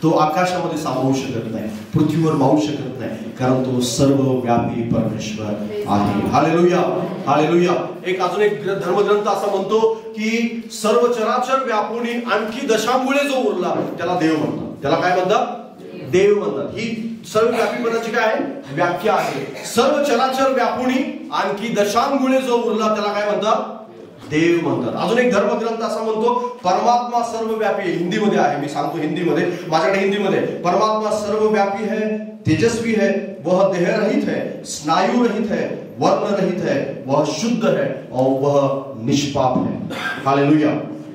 तो आकाशामध्ये सामावू शकत नाही, पृथ्वीवर मावू शकत नाही, कारण तो सर्व व्यापी परमेश्वर आहे. हालेलुया. हालेलुया. अजून एक धर्मग्रंथ असा म्हणतो की सर्व चराचर व्यापुनी आणखी दशांमुळे जो उरला त्याला देव म्हणतात. त्याला काय म्हणतात? देव म्हणतात. ही सर्व व्यापीपणाची काय व्याख्या आहे. सर्व चराचर व्यापुनी आणखी दशांमुळे जो उरला त्याला काय म्हणतात? देव म्हणतात. अजून एक धर्मग्रंथ असा म्हणतो परमात्मा सर्वव्यापी आहे. हिंदीमध्ये आहे, मी सांगतो हिंदीमध्ये, माझ्याकडे हिंदीमध्ये. परमात्मा सर्वव्यापी है, तेजस्वी है, वह देह रहित है, स्नायु रहित है, वर्ण रहित है, वह शुद्ध है और वह निष्पाप है. हालेलुया.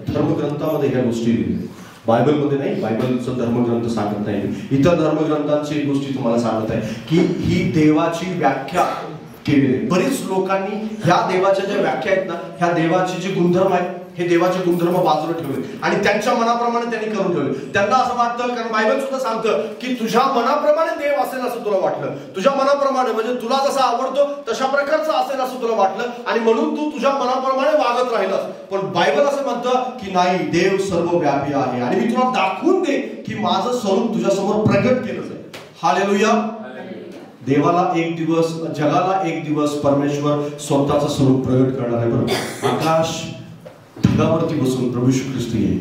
धर्मग्रंथामध्ये ह्या गोष्टी लिहिल्या, बायबलमध्ये नाही. बायबलचं धर्मग्रंथ सांगत नाही, इतर धर्मग्रंथांची गोष्टी तुम्हाला सांगत आहे की ही देवाची व्याख्या केलेली. बरीच लोकांनी ह्या देवाच्या ज्या व्याख्या आहेत ना, ह्या देवाचे जे गुणधर्म आहेत हे देवाचे गुणधर्म बाजूला ठेवले आणि त्यांच्या मनाप्रमाणे त्यांनी करून ठेवले. त्यांना असं वाटतं, कारण बायबल सुद्धा सांगतं की तुझ्या मनाप्रमाणे देव असेल असं तुला वाटलं, तुझ्या मनाप्रमाणे म्हणजे तुला जसा आवडतो तशा प्रकारचं असेल असं तुला वाटलं आणि म्हणून तू तुझ्या मनाप्रमाणे वागत राहिलास. पण बायबल असं म्हणतं की नाही, देव सर्वव्यापी आहे आणि मी तुला दाखवून दे की माझं स्वरूप तुझ्यासमोर प्रगट केलं जाईल. हालेलुया. देवाला एक दिवस, जगाला एक दिवस परमेश्वर स्वतःचं स्वरूप प्रगट करणार आहे. बरोबर. आकाश ढगावरती बसून प्रभू येशू ख्रिस्त येईल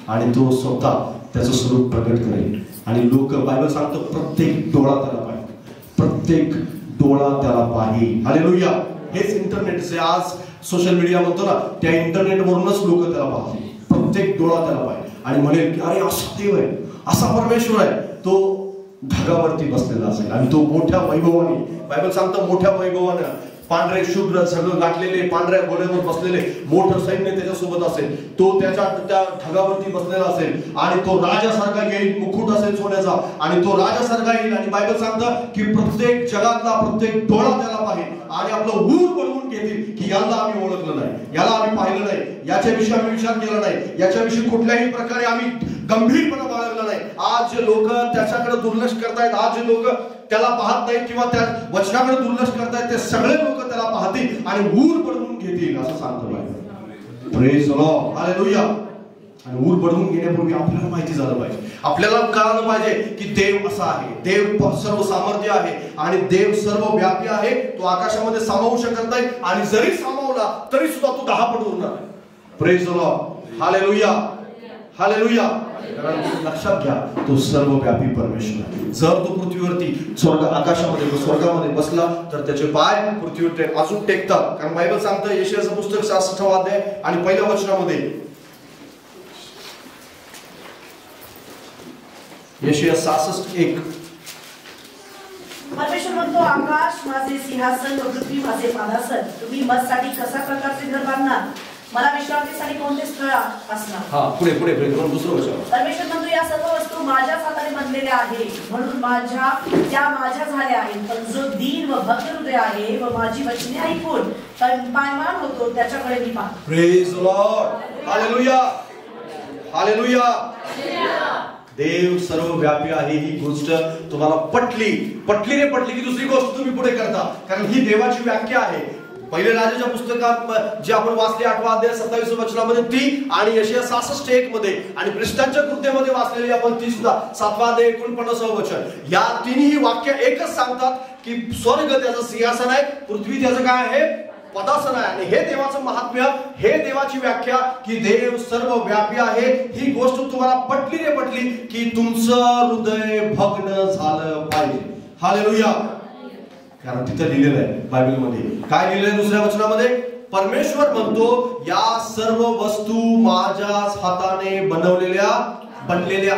आणि तो स्वतः त्याचं स्वरूप प्रगट करेल आणि लोक, बायबल सांगतो प्रत्येक डोळा त्याला पाहिजे, प्रत्येक डोळा त्याला पाहिजे. हालेलुया. हेच इंटरनेटचे आज सोशल मीडिया म्हणतो ना, त्या इंटरनेटवरूनच लोक त्याला पाहतील. प्रत्येक डोळा त्याला पाहिजे आणि म्हणेल की अरे असा देव आहे, असा परमेश्वर आहे. तो ढगावरती बसलेला असेल आणि तो मोठ्या वैभवाने, बायबल सांगतं मोठ्या वैभवाने पांढरे शुभ्र सगळं गाठलेले, पांढऱ्या घोड्यावर बसलेले मोठं सैन्य त्याच्यासोबत असेल, तो त्याच्या त्या ढगावरती बसलेला असेल आणि तो राजासारखा येईल, मुकुट असेल सोन्याचा आणि तो राजासारखा येईल. आणि बायबल सांगतं की प्रत्येक जगातला प्रत्येक डोळा त्याला पाहिजे आणि आपलं ऊर बनवून घेतील की याला आम्ही ओळखलं नाही, याला आम्ही पाहिलं नाही, याच्याविषयी आम्ही विचार केला नाही, याच्याविषयी कुठल्याही प्रकारे आम्ही गंभीरपणा बाळगला नाही. आज जे लोक त्याच्याकडे दुर्लक्ष करतायत, आज जे लोक त्याला पाहत नाहीत किंवा त्या वचनाकडे दुर्लक्ष करतायत, ते सगळे लोक त्याला पाहतील आणि ऊर बनवून घेतील असं सांगतो Bible. Praise the Lord, hallelujah. आणि ऊर बनवून घेण्यापूर्वी आपल्याला माहिती झालं पाहिजे, आपल्याला कळलं पाहिजे की देव असा आहे, देव सर्व सामर्थ्य आहे आणि देव सर्व व्यापी आहे. तो आकाशामध्ये सामावू शकत नाही आणि जरी सामावला तरी सुद्धा तो 10 पट उरणार आहे. Praise the Lord, hallelujah, hallelujah. कारण लक्षात घ्या, तो सर्वव्यापी परमेश्वर आहे. जर तो पृथ्वीवरती आकाशामध्ये स्वर्गामध्ये बसला तर त्याचे पाय पृथ्वीवर अजून टेकतात. कारण बायबल सांगतं यशायाचं पुस्तक 66 अध्याय आणि पहिल्या वचनामध्ये, यशाया 66:1, परमेश्वर म्हणतो, आकाश माझे सिंहासन व पृथ्वी माझे पादासन. तुम्ही मजसाठी कसा प्रकारचे घर बांधणार, मला विश्रांतीसाठी कोणते स्थळ असणार. हा पुढे पुढे पुढे दुसरं वचन. परमेश्वर म्हणतो, या सर्व वस्तू माझ्याच हाताने बनलेल्या आहे म्हणून त्या माझ्या झाल्या आहेत. पण जो दीन व भक्त हृदय आहे व माझी वचने ऐकून पायमान होतो त्याच्याकडे मी पाहतो. Praise the Lord, hallelujah, hallelujah. देव सर्वव्यापी आहे ही गोष्ट तुम्हाला पटली रे पटली की दुसरी गोष्ट तुम्ही पुढे करता, कारण ही देवाची व्याख्या आहे. पहिले राजाच्या पुस्तकात जे आपण वाचले 8वा अध्याय 27 वचनामध्ये ती आणि यशाया 66:1 मध्ये आणि पृष्ठांच्या कृत्येमध्ये वाचलेली आपण ती सुद्धा 7वा अध्याय 49 वचन, या तिन्ही वाक्य एकच सांगतात की स्वर्ग त्याचं सिंहासन आहे, पृथ्वी त्याचं काय आहे, पदासन आहे. आणि हे देवाचं महात्म्य, हे देवाची व्याख्या की देव सर्व व्यापी आहे. ही गोष्ट तुम्हाला पटली रे पटली की तुमचं हृदय भग्न झालं पाहिजे. हालेलुया. कारण तिथे लिहिलेलं आहे बायबलमध्ये, काय लिहिलेलं आहे दुसऱ्या वचनामध्ये, परमेश्वर म्हणतो या सर्व वस्तू माझ्याच हाताने बनलेल्या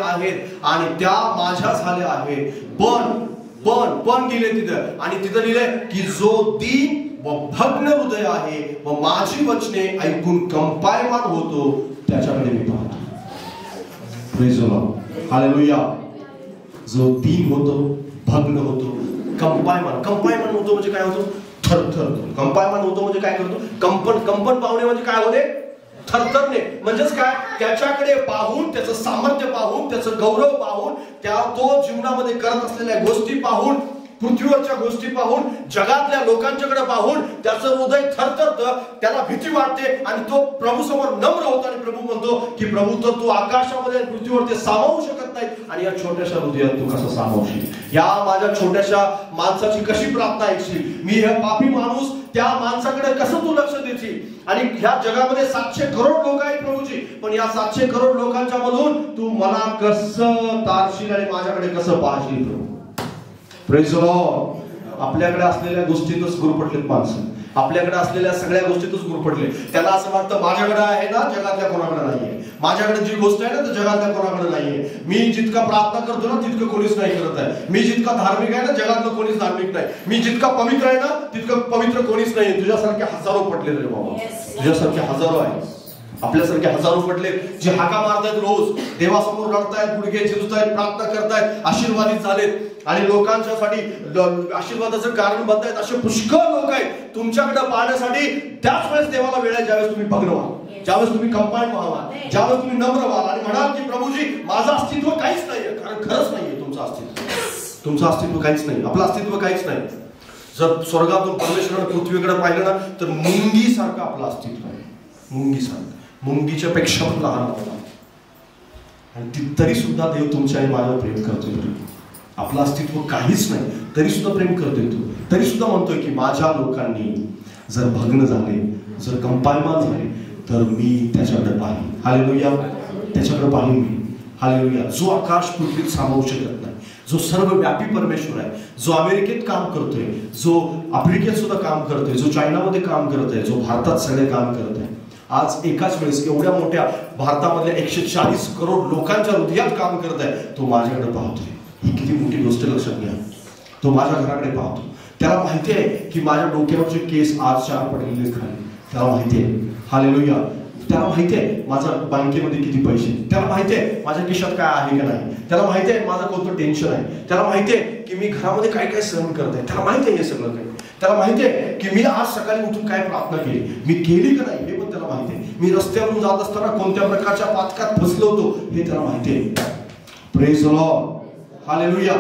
आहेत आणि त्या माझ्या झाल्या आहेत. पण लिहिले तिथं आणि तिथं लिहिलंय की जो दीन व भग्न हृदय आहे व माझी वचने ऐकून कंपायमान होतो त्याच्याकडे मी पाहतो. Praise the Lord, hallelujah. जो दीन होतो, भग्न होतो, कंपायमान होतो म्हणजे काय होतो, थरथरतो. कंपायमान होतो म्हणजे काय करतो, कंपन पावणे म्हणजे काय होते, थरथरणे. म्हणजेच काय, त्याच्याकडे पाहून, त्याचं सामर्थ्य पाहून, त्याचं गौरव पाहून, तो जीवनामध्ये करत असलेल्या गोष्टी पाहून, पृथ्वीवरच्या गोष्टी पाहून, जगातल्या लोकांच्याकडे पाहून त्याचं हृदय थरथरतं, त्याला भीती वाटते आणि तो प्रभू समोर नम्र होतो आणि प्रभू म्हणतो की प्रभू तर तू आकाशामध्ये पृथ्वीवर ते सामावू शकत नाही आणि या छोट्याशा हृदयात तू कसं सामावशील, या माझ्या छोट्याशा माणसाची कशी प्रार्थना ऐकशील, मी हे पापी माणूस त्या माणसाकडे कसं तू लक्ष देशील. आणि ह्या जगामध्ये 700 करोड लोक आहेत प्रभूजी, पण या 700 करोड लोकांच्या मधून तू मला कसं तारशील आणि माझ्याकडे कसं पाहशील प्रभू. Praise the Lord. आपल्याकडे असलेल्या गोष्टीतच गुरफटलेत माणसं, आपल्याकडे असलेल्या सगळ्या गोष्टीतच गुरफटले. त्याला असं वाटतं माझ्याकडे आहे ना, जगातल्या कोणाकडे नाहीये, माझ्याकडे जी गोष्ट आहे ना तर जगातल्या कोणाकडे नाहीये. मी जितका प्रार्थना करतो ना तितकं कोणीच नाही करत आहे, मी जितका धार्मिक आहे ना जगातलं कोणीच धार्मिक नाही, मी जितका पवित्र आहे ना तितकं पवित्र कोणीच नाही. तुझ्यासारखे हजारो पटले रे बाबा, तुझ्यासारखे हजारो आहेत, आपल्यासारखे हजारो पटले जे हाका मारतायत, रोज देवासमोर रडतायत, गुडघे झिजतायत, प्रार्थना करतायत, आशीर्वादित झालेत आणि लोकांच्यासाठी आशीर्वादाचं कारण बनतायत. असे पुष्कळ लोक आहेत तुमच्याकडे पाहण्यासाठी. त्याच वेळेस देवाला वेळ आहे ज्यावेळेस तुम्ही भग्न व्हाल, ज्यावेळेस तुम्ही कंपाईन व्हाल, ज्यावेळेस तुम्ही नम्र व्हाल आणि म्हणाल की प्रभूजी माझं अस्तित्व काहीच नाहीये. कारण खरंच नाहीये तुमचं अस्तित्व काहीच नाही, आपलं अस्तित्व काहीच नाही. जर स्वर्गातून परमेश्वराने पृथ्वीकडे पाहिलं ना तर मुंगीसारखं आपलं अस्तित्व आहे, मुंगीसारखं, मुंगीच्या पेक्षा पण लहान होता. आणि तरी सुद्धा देव तुमच्या आणि माझ्यावर प्रेम करतोय. आपलं अस्तित्व काहीच नाही तरी सुद्धा प्रेम करतोय तो, तरी सुद्धा म्हणतोय की माझ्या लोकांनी जर भग्न झाले, जर कंपायमान झाले तर मी त्याच्याकडे पाहीन. हालेलुया. त्याच्याकडे पाहीन मी. हालेलुया. जो आकाश पृथ्वीत सामावू शकत नाही, जो सर्वव्यापी परमेश्वर आहे, जो अमेरिकेत काम करतोय, जो आफ्रिकेत सुद्धा काम करतोय, जो चायनामध्ये काम करत आहे, जो भारतात सगळे काम करत आहे. आज एकाच वेळेस एवढ्या मोठ्या भारतामधल्या 140 करोड लोकांच्या हृदयात काम करत आहे. तो माझ्याकडे पाहतोय. ही किती मोठी गोष्ट लक्षात घ्या. तो माझ्या घराकडे पाहतो, त्याला माहिती आहे की माझ्या डोक्यावरचे केस आज 4 पडलेले खाली. त्याला माहिती आहे. हालेलुया. त्याला माहिती आहे माझा बँकेमध्ये किती पैसे, त्याला माहिती आहे माझ्या खिशात काय आहे का नाही, त्याला माहिती आहे माझं कोणतं टेन्शन आहे, त्याला माहिती आहे की मी घरामध्ये काय काय सहन करते, त्याला माहिती आहे हे सगळं काही. त्याला माहिती आहे की मी आज सकाळी उठून काय प्रार्थना केली, मी केली का नाही हे पण त्याला माहिती आहे. मी रस्त्यावरून जात असताना कोणत्या प्रकारच्या पातकात फसलो होतो हे त्याला माहिती आहे. Praise the Lord. हालेलुया.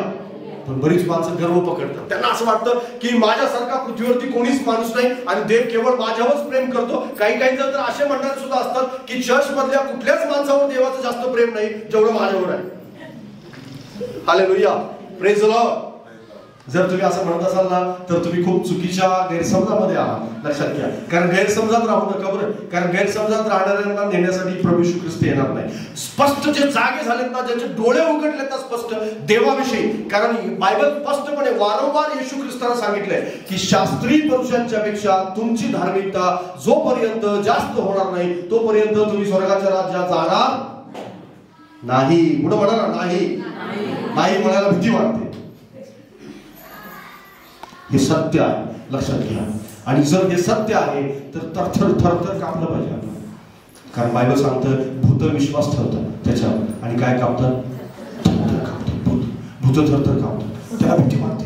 पण बरीच माणसं गर्व पकडतात. त्यांना असं वाटतं की माझ्यासारखा पृथ्वीवरती कोणीच माणूस नाही आणि देव केवळ माझ्यावरच प्रेम करतो. काही काही जण तर असे म्हणणारे सुद्धा असतात की चर्च मधल्या कुठल्याच माणसावर देवाचं जास्त प्रेम नाही जेवढं माझ्यावर आहे. हालेलुया. Praise the Lord. जर तुम्ही असं म्हणत असाल ना तर तुम्ही खूप चुकीच्या गैरसमजामध्ये आहात. लक्षात घ्या. कारण गैरसमजात राहू नका बरं. कारण गैरसमजात राहणाऱ्यांना नेण्यासाठी प्रभू येशू ख्रिस्त येणार नाही. स्पष्ट जे जागे झालेत ना, ज्यांचे डोळे उघडलेत ना स्पष्ट देवाविषयी, कारण बायबल स्पष्टपणे वारंवार येशू ख्रिस्ताला सांगितलंय की शास्त्रीय पुरुषांच्या पेक्षा तुमची धार्मिकता जोपर्यंत जास्त होणार नाही तोपर्यंत तुम्ही स्वर्गाच्या राज्यात जाणार नाही. पुढे म्हणा ना, नाही नाही म्हणायला भीती वाटते. हे सत्य आहे. लक्षात घ्या. आणि जर हे सत्य आहे तर थरथर थरथर कापलं पाहिजे आपण. कारण बायबल सांगतं भूत विश्वास ठेवतात त्याच्यावर आणि काय कापतात, थरथर कापतात. भूत थरथर कापतात. त्याला भीती वाटते,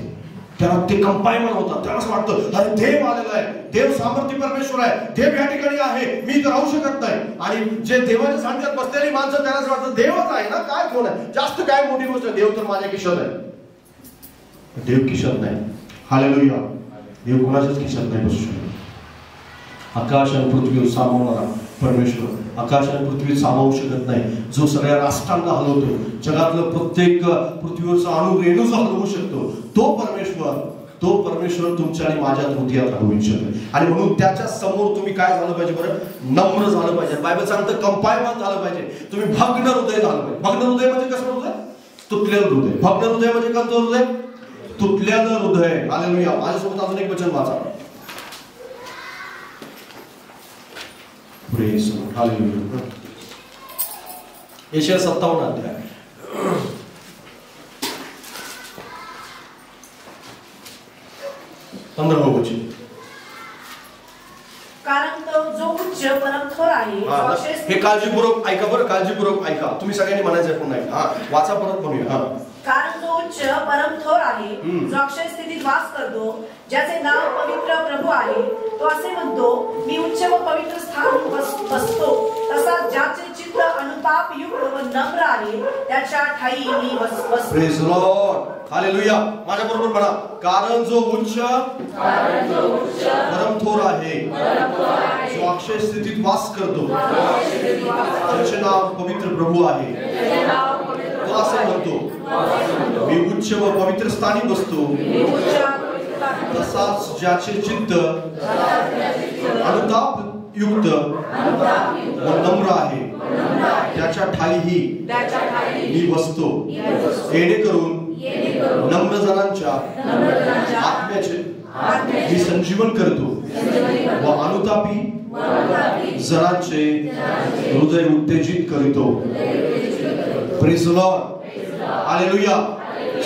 त्याला ते कंपायमान होतात. त्याला असं वाटतं अरे देव आलेला आहे, देव सामर्थ्य परमेश्वर आहे, देव या ठिकाणी आहे, मी तर राहू शकत नाही. आणि जे देवाच्या सानिध्यात बसलेली माणसं त्यालाच वाटतं देवच आहे ना, काय कोण आहे, जास्त काय मोठी गोष्ट, देव तर माझ्या खिशात आहे. देव खिशात नाही. हालेलुया. देव कोणाच्याच खिशात नाही बसू शकत. आकाश आणि पृथ्वीवर सामावणारा परमेश्वर आकाश आणि पृथ्वी सामावू शकत नाही. जो सगळ्या राष्ट्रांना हलवतो, जगातलं प्रत्येक पृथ्वीवरचा अणु रेणू जो हलवू शकतो, तो परमेश्वर तुमच्या आणि माझ्या हृदयात राहू इच्छितो. आणि म्हणून त्याच्या समोर तुम्ही काय झालं पाहिजे बरं, नम्र झालं पाहिजे. बायबल सांगतं कंपायमान झालं पाहिजे. तुम्ही भग्न हृदय झालं पाहिजे. भग्न हृदय म्हणजे कसं हृदय, तुटलेलं हृदय. भग्न हृदय म्हणजे कोणतं हृदय, तुटलेलं हृदय. हालेलुया. माझ्यासोबत अजून एक वचन वाचा. Praise hallelujah. यशाया 57 अध्याय 15 वचन. कारण तो जो उच्च परम थोर आहे. हे काळजीपूर्वक ऐका बरं, काळजीपूर्वक ऐका. तुम्ही सगळ्यांनी म्हणायचं पुन्हा एकदा. हा वाचा परत म्हणूया. हा. कारण तो उच्च परम थोर आहे, जो अक्षय स्थितीत वास करतो, ज्याचे नाव पवित्र प्रभू आहे. तो असे म्हणतो, मी उच्च व पवित्र स्थान बसतो. तसा ज्याचे चित्त अनुताप युक्त व नम्र आहे त्याच्या ठाई मी बसतो. Praise Lord. हालेलुया. माझ्या बरोबर म्हणा. कारण जो उच्च परम थोर आहे, जो अक्षय स्थितीत वास करतो, ज्याचे नाव पवित्र प्रभू आहे, तो असे म्हणतो, मी उच्च व पवित्र स्थानी बसतो. तसाच ज्याचे चित्त अनुताप युक्त व नम्र आहे त्याच्या ठाईही मी बसतो. येणेकरून नम्र जणांच्या आत्म्याचे मी संजीवन करतो व अनुतापी जणांचे हृदय उत्तेजित करीतो. Praise the Lord. हालेलुया.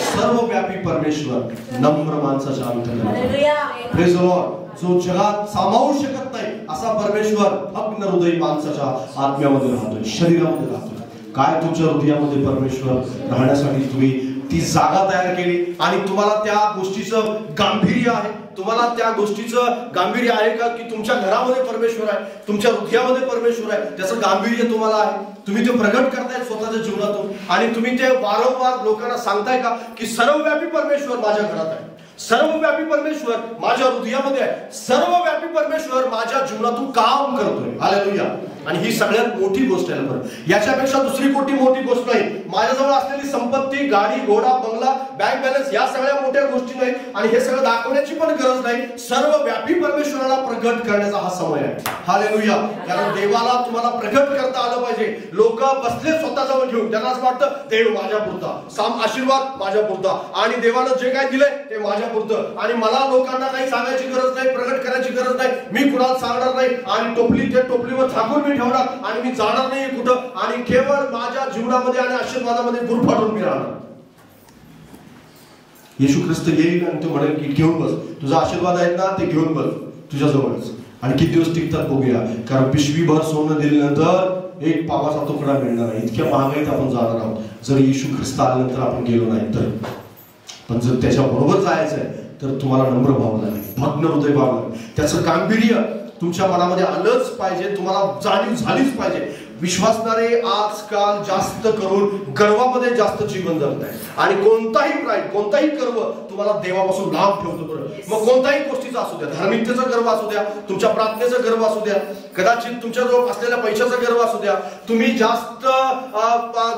सर्वव्यापी परमेश्वर नम्र माणसाच्या अंतःकरणात. Praise the Lord. जो जगात सामावू शकत नाही असा परमेश्वर भग्न हृदय माणसाच्या आत्म्यामध्ये राहतोय, शरीरामध्ये राहतोय. काय तुमच्या हृदयामध्ये परमेश्वर राहण्यासाठी तुम्ही ती जागा तयार केली आणि तुम्हाला त्या गोष्टीचं गांभीर्य आहे, तुम्हाला त्या गोष्टीचं गांभीर्य आहे का की तुमच्या घरामध्ये परमेश्वर आहे, तुमच्या हृदयामध्ये परमेश्वर आहे, त्याचं गांभीर्य तुम्हाला आहे. तुम्ही ते प्रगट करताय स्वतःच्या जीवनातून आणि तुम्ही ते वारंवार लोकांना सांगताय का की सर्वव्यापी परमेश्वर माझ्या घरात आहे, सर्वव्यापी परमेश्वर माझ्या हृदयामध्ये आहे, सर्वव्यापी परमेश्वर माझ्या जीवनातून काम करतोय. हालेलुया. आणि ही सगळ्यात मोठी गोष्ट आहे. बरं, याच्यापेक्षा दुसरी कोणती मोठी गोष्ट नाही. माझ्याजवळ असलेली संपत्ती, गाडी, घोडा, बंगला, बँक बॅलन्स या सगळ्या मोठ्या गोष्टी नाही आणि हे सगळं दाखवण्याची पण गरज नाही. सर्वव्यापी परमेश्वराला प्रगट करण्याचा हा समय आहे. हालेलुया. कारण देवाला तुम्हाला प्रगट करता आलं पाहिजे. लोक बसले स्वतःजवळ घेऊन, त्यांना असं वाटतं देव माझ्या पुरता, आशीर्वाद माझ्या पुरता आणि देवानं जे काय दिलंय ते माझ्या पुरतं आणि मला लोकांना काही सांगायची गरज नाही, प्रगट करायची गरज नाही. मी कुणाला सांगणार नाही आणि टोपलीवर झाकून मी ठेवणार आणि मी जाणार नाही कुठं आणि केवळ माझ्या जीवनामध्ये आणि आशीर्वादामध्ये गुरफाटून मी राहणार. येशू ख्रिस्त येईल आणि तो म्हणेल की घेऊन बस, तुझा आशीर्वाद आहेत ना ते घेऊन बस तुझ्याजवळच. आणि किती दिवस टिकतात बघूया, कारण पिशवीभर सोनं दिल्यानंतर एक पावाचा तुकडा मिळणार आहे. इतक्या महागाईत आपण जाणार आहोत जर येशू ख्रिस्त आल्यानंतर आपण गेलो नाही तर. पण जर त्याच्या बरोबर जायचं आहे तर तुम्हाला नम्र व्हावं लागेल, भग्न हृदय व्हावं लागेल. त्याचं गांभीर्य तुमच्या मनामध्ये आलंच पाहिजे, तुम्हाला जाणीव झालीच पाहिजे. विश्वासणारे आजकाल जास्त करून गर्वामध्ये जास्त जीवन जगत आहे आणि कोणताही प्राईड, कोणताही गर्व तुम्हाला देवापासून लांब ठेवतो. बरं, मग कोणत्याही गोष्टीचा असू द्या, धार्मिकतेचा गर्व असू द्या, तुमच्या प्रार्थनेचा गर्व असू द्या, कदाचित तुमच्याजवळ असलेल्या पैशाचा गर्व असू द्या, तुम्ही जास्त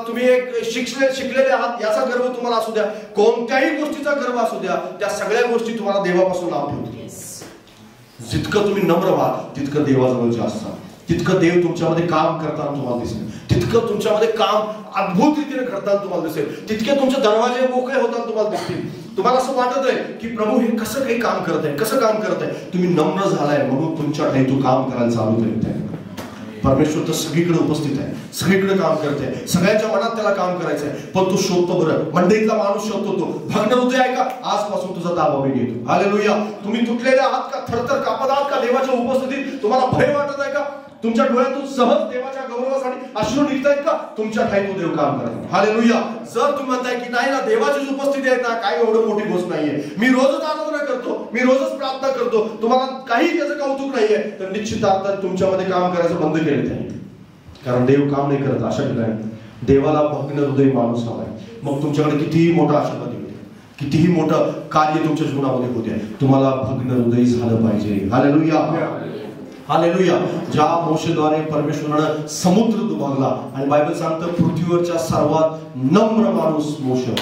तुम्ही एक शिकलेले आहात याचा गर्व तुम्हाला असू द्या, कोणत्याही गोष्टीचा गर्व असू द्या, त्या सगळ्या गोष्टी तुम्हाला देवापासून लांब ठेवतो. जितकं तुम्ही नम्र व्हाल तितकं देवाजवळ जास्त, तितकं देव तुमच्यामध्ये काम करताना तुम्हाला दिसेल, तितकं तुमच्यामध्ये काम अद्भुत रीतीने करताना तुम्हाला दिसेल, तितके तुमचे दरवाजे मोकळे होताना तुम्हाला दिसतील. तुम्हाला असं वाटत आहे की प्रभू हे कसं काही काम करत आहे, कसं काम करत आहे. तुम्ही नम्र झालाय म्हणून तुमच्या ठाई तो काम करायला चालू करीत आहे. परमेश्वर तर सगळीकडे उपस्थित आहे, सगळीकडे काम करते, सगळ्यांच्या मनात त्याला काम करायचं आहे. पण तू शोधतो, बरं मंडईतला माणूस शोधतो, तो भग्न हृदय आहे का, आजपासून तुझा ताबा मी घेतो. हालेलुया. तुम्ही तुटलेले आहात का, थरथर कापत आहात का, देवाच्या उपस्थितीत तुम्हाला भय वाटत आहे का, तुमच्या डोळ्यातून सहज देवाच्या गौरवासाठी अश्रू निघत आहेत का, तुमच्या ठाई तो देव काम करतो. हालेलुया. जर तुम्ही म्हणताय की नाही ना, देवाचीच उपस्थिती आहे ना, काय एवढं मोठी गोष्ट नाहीये, मी रोजच आराधना करतो, मी रोजच प्रार्थना करतो, तुम्हाला काही त्याचं कौतुक नाहीये, तर निश्चित अर्थात तुमच्यामध्ये काम करायचं बंद केलं आहे. कारण देव काम नाही करत अशा ठिकाणी. देवाला भग्न हृदय माणूस हवाय. मग तुमच्याकडे कितीही मोठा आशीर्वाद येऊ द्या, कितीही मोठं कार्य तुमच्या जीवनामध्ये होऊ द्या, तुम्हाला भग्न हृदय झालं पाहिजे. हालेलुया. हालेलुया. ज्या मोशेद्वारे परमेश्वरानं समुद्र दुभागला आणि बायबल सांगतं पृथ्वीवरच्या सर्वात नम्र माणूस मोशे.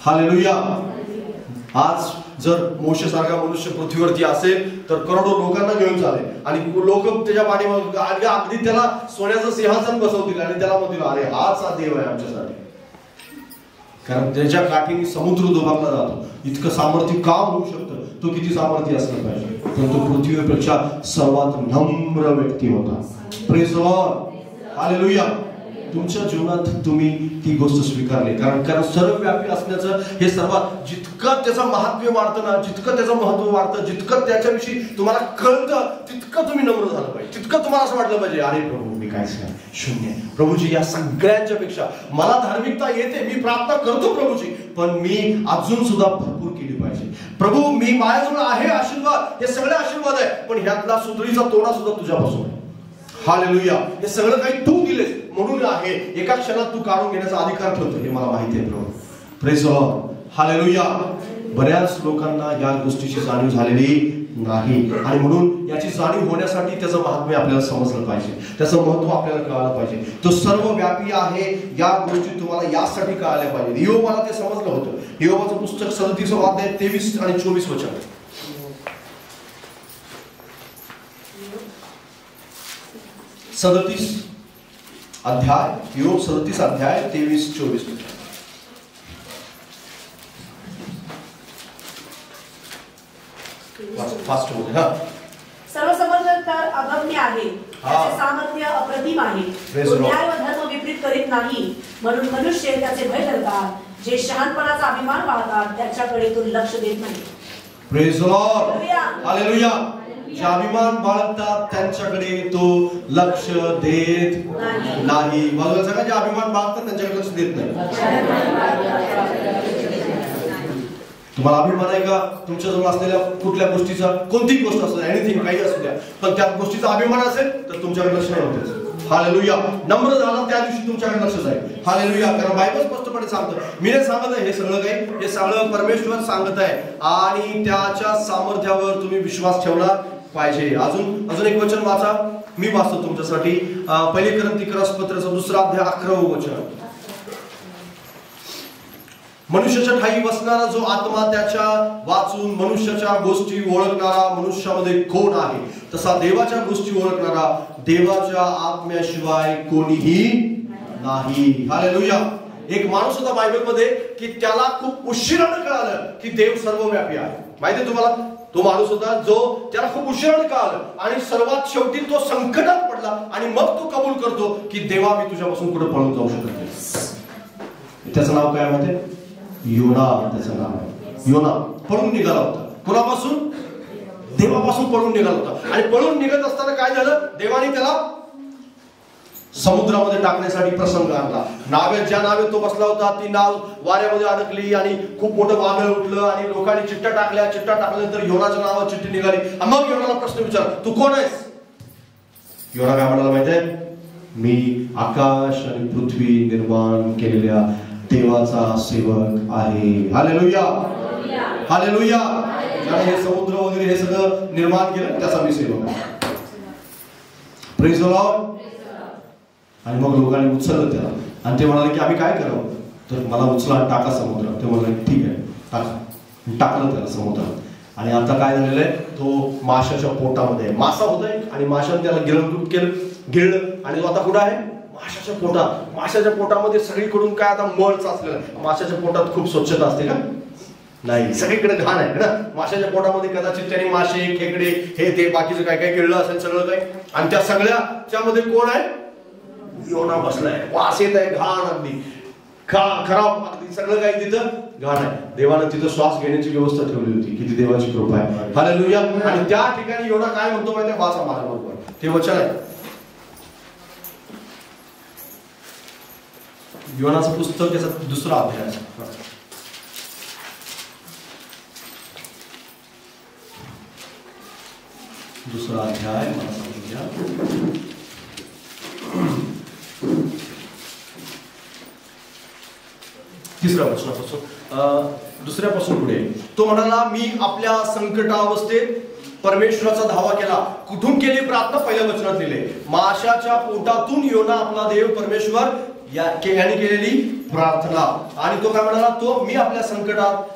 हालेलुया. आज जर मोशेसारखा मनुष्य पृथ्वीवरती असेल तर करोडो लोकांना घेऊन चालेल आणि लोक त्याच्या पाठीमागे अगदी त्याला सोन्याचं सिंहासन बसवतील आणि त्याला म्हणतील अरे हाच हा देव आहे आमच्यासाठी. कारण त्याच्या काठीने समुद्र दुभागला जातो. इतकं सामर्थ्य का होऊ शकतं, तो किती सामर्थ्य असलं पाहिजे. पण तो पृथ्वीपेक्षा सर्वात नम्र व्यक्ती होता. Praise the Lord. हालेलुया. तुमच्या जीवनात तुम्ही ती गोष्ट स्वीकारली, कारण सर्वव्यापी असण्याचं हे सर्वात जितकं त्याचं महात्म्य वाढतं ना, जितकं त्याचं महत्व वाढतं, जितकं त्याच्याविषयी तुम्हाला कळतं, तितकं तुम्ही नम्र झालं पाहिजे, तितकं तुम्हाला असं वाटलं पाहिजे अरे प्रभू मी काहीच नाही, शून्य. प्रभूजी या सगळ्यांच्या पेक्षा मला धार्मिकता येते, मी प्रार्थना करतो प्रभूजी, पण मी अजून सुद्धा भरपूर केली पाहिजे. प्रभू मी माझ्याजवळ आहे आशीर्वाद, हे सगळे आशीर्वाद आहे, पण ह्यातला सुतळीचा तोडा सुद्धा तुझ्यापासून आहे. हालेलुया. हे सगळं काही तू दिलेस म्हणून आहे, एका क्षणात तू काढून घेण्याचा अधिकार ठेवतो हे मला माहिती आहे प्रभू. Praise the Lord. हालेलुया. बऱ्याच लोकांना या गोष्टीची जाणीव झालेली नाही आणि म्हणून याची जाणीव होण्यासाठी त्याचं महात्म्य आपल्याला समजलं पाहिजे, त्याचं महत्व आपल्याला कळालं पाहिजे. तो सर्वव्यापी आहे, या गोष्टी तुम्हाला यासाठी कळाल्या पाहिजे. योबाला ते समजलं होतं. योबाचं पुस्तक 37 अध्याय 23 आणि 24 वचन. 37 अध्याय, योग 37 अध्याय 23-24. फास्ट होते. हा. सर्वसमर्थ तर अगम्य आहे, त्याचे सामर्थ्य अप्रतिम आहे, तो न्याय व धर्म विपरीत करीत नाही, म्हणून मनुष्य त्याचे भय करतात, जे शहाणपणाचा अभिमान पाहतात त्याच्याकडे तो लक्ष देत नाही. Praise the Lord. हालेलुया. जे अभिमान बाळगतात त्यांच्याकडे तो लक्ष देत नाही. बाजूला सांगा, जे अभिमान बाळगतात त्यांच्याकडे लक्ष देत नाही. तुम्हाला अभिमान आहे का तुमच्याजवळ असलेल्या कुठल्या गोष्टीचा, कोणतीही गोष्ट असू द्या, एनिथिंग काही असू द्या, पण त्या गोष्टीचा अभिमान असेल तर तुमच्याकडे लक्ष नाही होतेच. हालेलुया. नम्र झाला त्या दिवशी तुमच्याकडे लक्ष जाईल. हालेलुया. कारण बायबल स्पष्टपणे सांगतं, मी नाही सांगत आहे हे सगळं काही, हे सगळं परमेश्वर सांगत आहे आणि त्याच्या सामर्थ्यावर तुम्ही विश्वास ठेवला पाहिजे. अजून एक वचन वाचा, मी वाचतो तुमच्यासाठी. 1 कोरिन्थीकरास पत्राचं 2 अध्याय 11 वचन. मनुष्याच्या ठाई बसणारा जो आत्मा त्याच्या वाचून मनुष्याच्या गोष्टी ओळखणारा मनुष्यामध्ये कोण आहे, तसा देवाच्या गोष्टी ओळखणारा देवाच्या आत्म्याशिवाय कोणीही नाही. हालेलुया. एक माणूस होता बायबल मध्ये की त्याला खूप उशिराने कळालं की देव सर्वव्यापी आहे. माहिती तुम्हाला, तो माणूस होता जो त्याला खूप उशिराने कळालं आणि सर्वात शेवटी तो संकटात पडला आणि मग तो कबूल करतो की देवा मी तुझ्यापासून कुठे पळून जाऊ शकत नाही. त्याचं नाव काय माहिती? योना त्याचं नाव आहे. योना पळून निघाला होता. कोणापासून? देवापासून पळून निघाला होता. आणि पळून निघत असताना काय झालं? देवाने त्याला समुद्रामध्ये टाकण्यासाठी प्रसंग आणला. नावेत ज्या नावेत तो बसला होता ती नाव वाऱ्यामध्ये अडकली आणि खूप मोठं वादळ उठलं आणि लोकांनी चिठ्ठ्या टाकल्या. चिठ्ठ्या टाकल्यानंतर योनाच्या नावावर चिठ्ठी निघाली. मग योनाला प्रश्न विचार, तू कोण आहेस? योना काय म्हणाला माहितीये? मी आकाश आणि पृथ्वी निर्माण केलेल्या देवाचा सेवक आहे. Hallelujah, hallelujah. ज्याने हे समुद्र वगैरे हे सगळं निर्माण केलं त्याचा मी सेवक आहे. Praise the Lord. आणि मग लोकांनी उचललं त्याला आणि ते म्हणाले की आम्ही काय करावं? तर मला उचला आणि टाका समुद्रात. ते म्हणाले ठीक आहे टाका. टाकलं त्याला समुद्रात. आणि आता काय झालेलं आहे? तो माशाच्या पोटामध्ये आहे. मासा होता आणि माशाने त्याला गिळलं आणि तो आता कुठं आहे? माशाच्या पोटात. माशाच्या पोटामध्ये सगळीकडून काय आता मळ साचलेला आहे. माशाच्या पोटात खूप स्वच्छता असते का? नाही, सगळीकडे घाण आहे ना. माशाच्या पोटामध्ये कदाचित त्याने मासे, खेकडे, हे ते बाकीचं काय काय गिळलं असेल सगळं काही. आणि त्या सगळ्याच्या मध्ये कोण आहे? योना बसलाय. वास येत आहे, घाण अगदी खराब, अगदी सगळं काही तिथं घाण आहे. देवानं तिथं श्वास घेण्याची व्यवस्था ठेवली होती. किती देवाची कृपा आहे. हालेलुया. आणि त्या ठिकाणी योना काय म्हणतो माहिती? वाचा माझ्या बरोबर. ते वचन आहे योनाचं पुस्तक, त्याचा 2रा अध्याय. 2रा अध्याय मला समजून घ्या. 3ऱ्या वचनापासून 2ऱ्यापासून पुढे तो म्हणाला, मी आपल्या संकटावस्थेत परमेश्वराचा धावा केला. कुठून केली प्रार्थना? पहिल्या वचनात लिहिले, माशाच्या पोटातून योना आपला देव परमेश्वर याने केलेली प्रार्थना. आणि तो काय म्हणाला? तो मी आपल्या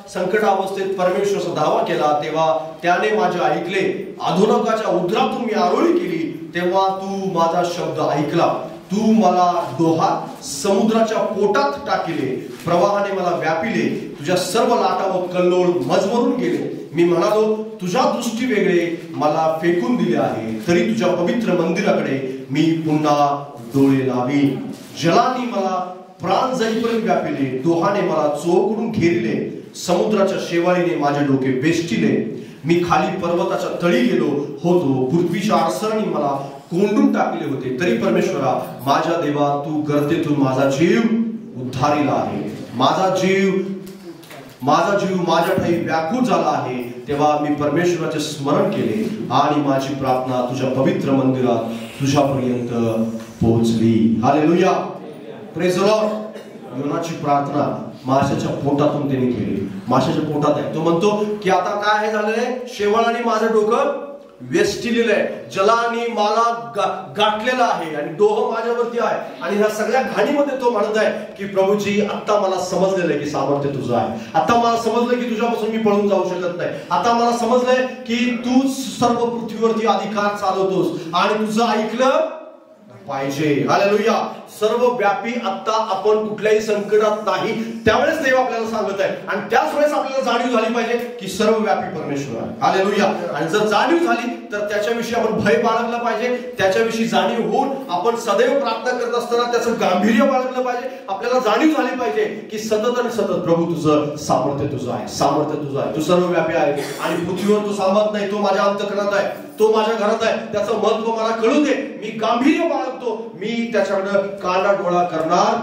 संकटावस्थेत परमेश्वराचा धावा केला, तेव्हा त्याने माझे ऐकले. अधोलोकाच्या उदरातून मी आरोळी केली, तेव्हा तू माझा शब्द ऐकला. तू मला डोहात समुद्राच्या पोटात टाकिले, प्रवाहाने मला व्यापिले. तुझ्या सर्व लाटा व कल्लोळ मजमरून गेले. मी म्हणालो, तुझ्या दृष्टी वेगळे मला फेकून दिले आहे, तरी तुझ्या पवित्र मंदिराकडे मी पुन्हा डोळे लावीन. जलाने मला प्राण जाईपर्यंत व्यापिले, डोहाने मला चोखडून घेरिले. समुद्राच्या शेवाळीने माझे डोके वेष्टिले. मी खाली पर्वताच्या तळी गेलो होतो, पृथ्वीच्या आरसरांनी मला कोंडून टाकले होते, तरी परमेश्वरा माझ्या देवा तू गर्तेतून माझा जीव उद्धारिला आहे. माझा जीव माझ्या ठाई व्याकुळ झाला आहे. तेव्हा मी परमेश्वराचे स्मरण केले आणि माझी प्रार्थना तुझ्या पवित्र मंदिरात तुझ्यापर्यंत पोहोचली. Hallelujah, praise the Lord. योनाची प्रार्थना माशाच्या पोटातून त्यांनी केली. माशाच्या पोटात आहे. तो म्हणतो की आता काय झालेलं आहे? शेवाळाने माझं डोकं वेष्टिलेलं आहे, जलाने मला गाठलेलं आहे आणि डोह माझ्यावरती आहे. आणि ह्या सगळ्या घाणीमध्ये तो म्हणत आहे की प्रभूजी आता मला समजलेलं आहे की सामर्थ्य तुझं आहे. आता मला समजलं की तुझ्यापासून मी पळून जाऊ शकत नाही. आता मला समजलंय की तू सर्व पृथ्वीवरती अधिकार चालवतोस आणि तुझं ऐकलं पाहिजे. हालेलुया. सर्व व्यापी आता आपण कुठल्याही संकटात नाही, त्यावेळेस देव आपल्याला सांगत आहे. आणि त्याच वेळेस आपल्याला जाणीव झाली पाहिजे की सर्व व्यापी परमेश्वर आहे. हालेलुया. आणि जर जाणीव झाली तर त्याच्याविषयी आपण भय बाळगलं पाहिजे. त्याच्याविषयी जाणीव होऊन आपण सदैव प्रार्थना करत असताना त्याचं गांभीर्य बाळगलं पाहिजे. आपल्याला जाणीव झाली पाहिजे की सतत आणि सतत प्रभू तुझं सामर्थ्य तुझं आहे, सामर्थ्य तुझं आहे. तू सर्व व्यापी आहे आणि पृथ्वीवर तू सामर्थ नाही, तो माझ्या अंतःकरणात आहे, तो माझ्या घरात आहे. त्याचं महत्व मला कळू दे. मी गांभीर्य बाळगतो. मी त्याच्याकडे कानाडोळा करणार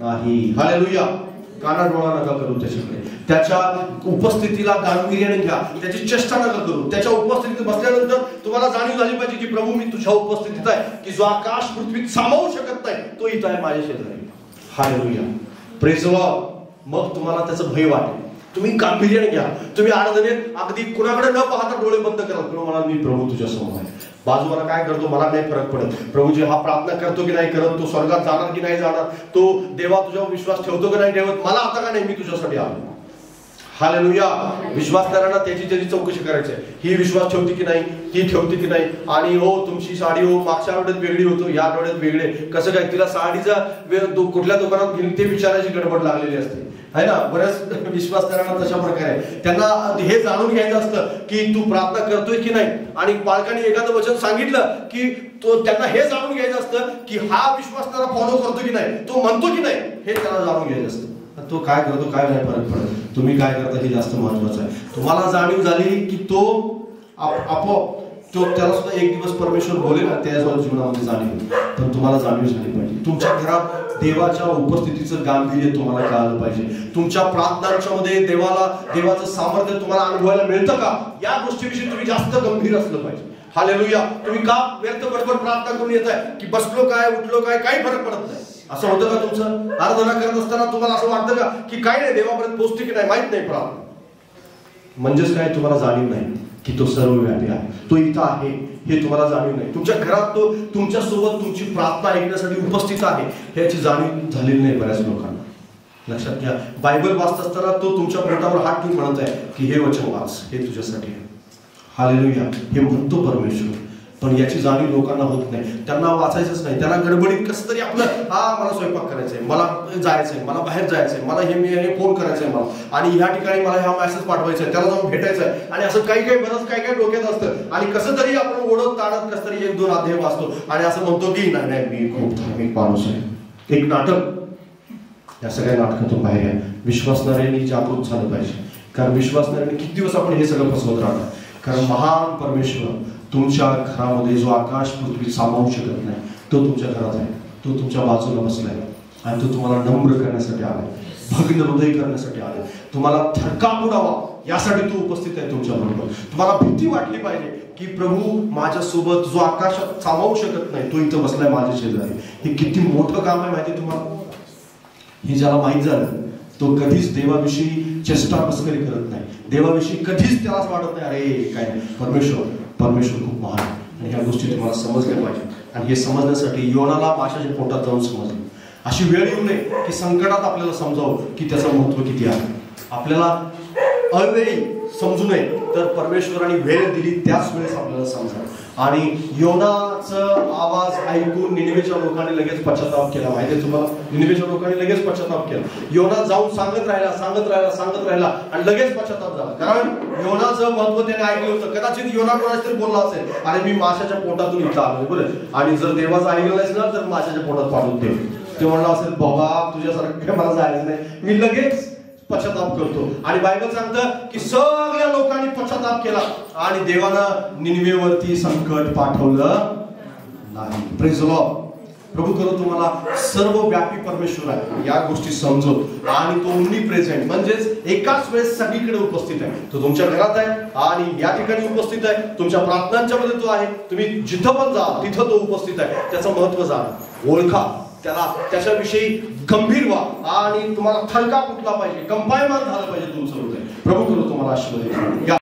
नाही. हालेलुया. कानाडोळा नका करू त्याच्याकडे. त्याच्या उपस्थितीला गांभीर्याने घ्या. त्याची चेष्टा नका करू. त्याच्या उपस्थितीत बसल्यानंतर तुम्हाला जाणीव झाली पाहिजे की प्रभू मी तुझ्या उपस्थितीत आहे, की जो आकाश पृथ्वीत सामावू शकत नाही तो इथं आहे माझ्या शेजारी. Hallelujah, praise the Lord. मग तुम्हाला त्याचं भय वाटेल. तुम्ही गांभीर्याने घ्या. तुम्ही आराधनेत अगदी कुणाकडे न पाहता डोळे बंद करा. तुम्ही म्हणाल मी प्रभू तुझ्या समोर आहे. बाजूला काय करतो मला नाही फरक पडत. प्रभूजी हा प्रार्थना करतो की नाही करत, तो स्वर्गात जाणार की नाही जाणार, तो देवा तुझ्यावर विश्वास ठेवतो की नाही ठेवत, मला आता का नाही, मी तुझ्यासाठी आलो. हालेलुया. विश्वास करताना त्याची चौकशी करायची आहे. ही विश्वास ठेवते की नाही, ही ठेवते की नाही. आणि हो तुमची साडी हो मागच्या आठवड्यात वेगळी होतो, या आठवड्यात वेगळे, कसं काय, तिला साडीचा कुठल्या दुकानात घेऊन ते विचारायची गडबड लागलेली असते आहे ना. बऱ्याच विश्वास करणारा तशा प्रकारे त्यांना हे जाणून घ्यायचं असतं की तू प्रार्थना करतोय की नाही. आणि बालकाने एखादं वचन सांगितलं की तो त्यांना हे जाणून घ्यायचं असतं की हा विश्वासणारा फॉलो करतो की नाही, तो म्हणतो की नाही, हे त्यांना जाणून घ्यायचं असतं. तो काय करतो काय नाही फरक पडत, तुम्ही काय करता हे जास्त महत्वाचं आहे. तुम्हाला जाणीव झाली की तो आपोआप तो त्याला सुद्धा एक दिवस परमेश्वर बोलेल आणि त्याच्या जीवनामध्ये जाणीव, पण तुम्हाला जाणीव झाली पाहिजे. तुमच्या घरात देवाच्या उपस्थितीचं गांभीर्य तुम्हाला कळालं पाहिजे. तुमच्या प्रार्थनांच्या मध्ये देवाचं सामर्थ्य तुम्हाला अनुभवायला मिळतं का, या गोष्टीविषयी तुम्ही जास्त गंभीर असलं पाहिजे. हालेलुया. तुम्ही का व्यर्थ बडबड प्रार्थना करून येताय की बसलो काय उठलो काय काही फरक पडत नाही, असं होतं का तुमचं? आराधना करत असताना तुम्हाला असं वाटतं का की काय नाही, देवापर्यंत पोहोचते की नाही माहित नाही प्रार्थना? म्हणजेच काय, तुम्हाला जाणीव नाही की तो सर्वव्यापी आहे, तो इथं आहे हे तुम्हाला जाणीव नाही. तुमच्या घरात तो तुमच्या सोबत तुमची प्रार्थना ऐकण्यासाठी उपस्थित आहे ह्याची जाणीव झालेली नाही बऱ्याच लोकांना. लक्षात घ्या, बायबल वाचत असताना तो तुमच्या पोटावर हात ठेवून म्हणत आहे की हे वचन वाच, हे तुझ्यासाठी आहे. हालेलुया. हे म्हणतो परमेश्वर, पण याची जाणीव लोकांना होत नाही. त्यांना वाचायचंच नाही, त्यांना गडबडीत कसं तरी आपलं मला स्वयंपाक करायचंय, मला जायचंय, मला बाहेर जायचंय, मला हे फोन करायचंय मला, आणि ह्या ठिकाणी मला हा मेसेज पाठवायचा आहे, त्याला जाऊन भेटायचंय, आणि असं काही बरंच काही डोक्यात असतं. आणि कसं तरी आपण ओढत ताणत कसं तरी 1-2 अध्याय वाचतो आणि असं म्हणतो की नाही मी खूप धार्मिक माणूस आहे. एक नाटक, या सगळ्या नाटकातून बाहेर आहे. विश्वासणाऱ्यांनी जागृत झालं पाहिजे, कारण विश्वासणाऱ्यांनी किती दिवस आपण हे सगळं फसवत राहणार. कारण महान परमेश्वर तुमच्या घरामध्ये जो आकाश पृथ्वी सामावू शकत नाही तो तुमच्या घरात आहे, तो तुमच्या बाजूला बसलाय आणि तो तुम्हाला नम्र करण्यासाठी आलाय, भग्न हृदय करण्यासाठी आलाय, तुम्हाला थरकाप उडावा यासाठी तो उपस्थित आहे तुमच्या बरोबर. तुम्हाला भीती वाटली पाहिजे की प्रभू माझ्यासोबत जो आकाशात सामावू शकत नाही तो इथं बसलाय माझ्या शेजारी. हे किती मोठं काम आहे माहिती तुम्हाला? हे ज्याला माहीत झालं तो कधीच देवाविषयी चेष्टा मस्करी करत नाही, देवाविषयी कधीच त्यालाच वाटत नाही अरे काय नाही, परमेश्वर खूप महान आहे. आणि ह्या गोष्टी तुम्हाला समजल्या पाहिजे. आणि हे समजण्यासाठी योनाला माशाच्या पोटात जाऊन समजलं. अशी वेळ येऊ नये की संकटात आपल्याला समजावं की त्याचं महत्व किती आहे. आपल्याला अवेळी समजू नये, तर परमेश्वराने वेळ दिली त्याच वेळेस आपल्याला समजा. आणि योनाचं आवाज ऐकून निनिवेच्या लोकांनी लगेच पश्चाताप केला. माहितीये तुम्हाला, निनिवेच्या लोकांनी लगेच पश्चाताप केला. योना जाऊन सांगत राहिला आणि लगेच पश्चाताप झाला. कारण योनाचं महत्व त्याने ऐकलं होतं. कदाचित योना कोणाच तरी बोलला असेल अरे मी माशाच्या पोटातून इथं आलोय बरं, आणि जर देवाचं ऐकलं नाहीस ना तर माशाच्या पोटात पाठवून दे. ते म्हणलं असेल बाबा तुझ्यासारखं काय मला जायचं नाही, मी लगेच पश्चाताप करतो. आणि बायबल सांगतं की सगळ्या लोकांनी पश्चाताप केला आणि देवानं निनिवेवरती संकट पाठवलं नाही. Praise the Lord. प्रभू करो तुम्हाला सर्वव्यापी परमेश्वर आहे या गोष्टी समजो. आणि तो ओमनी प्रेझेंट म्हणजेच एकाच वेळेस सगळीकडे उपस्थित आहे. तो तुमच्या घरात आहे आणि या ठिकाणी उपस्थित आहे, तुमच्या प्रार्थनांच्या मध्ये तो आहे. तुम्ही जिथं पण जा तिथं तो उपस्थित आहे. त्याचं महत्व जाणा, ओळखा, त्याच्याविषयी गंभीर व्हा आणि तुम्हाला थरकाप उठला पाहिजे, कंपायमान झालं पाहिजे तुमचं हृदय. प्रभू करो तुम्हाला आशीर्वाद.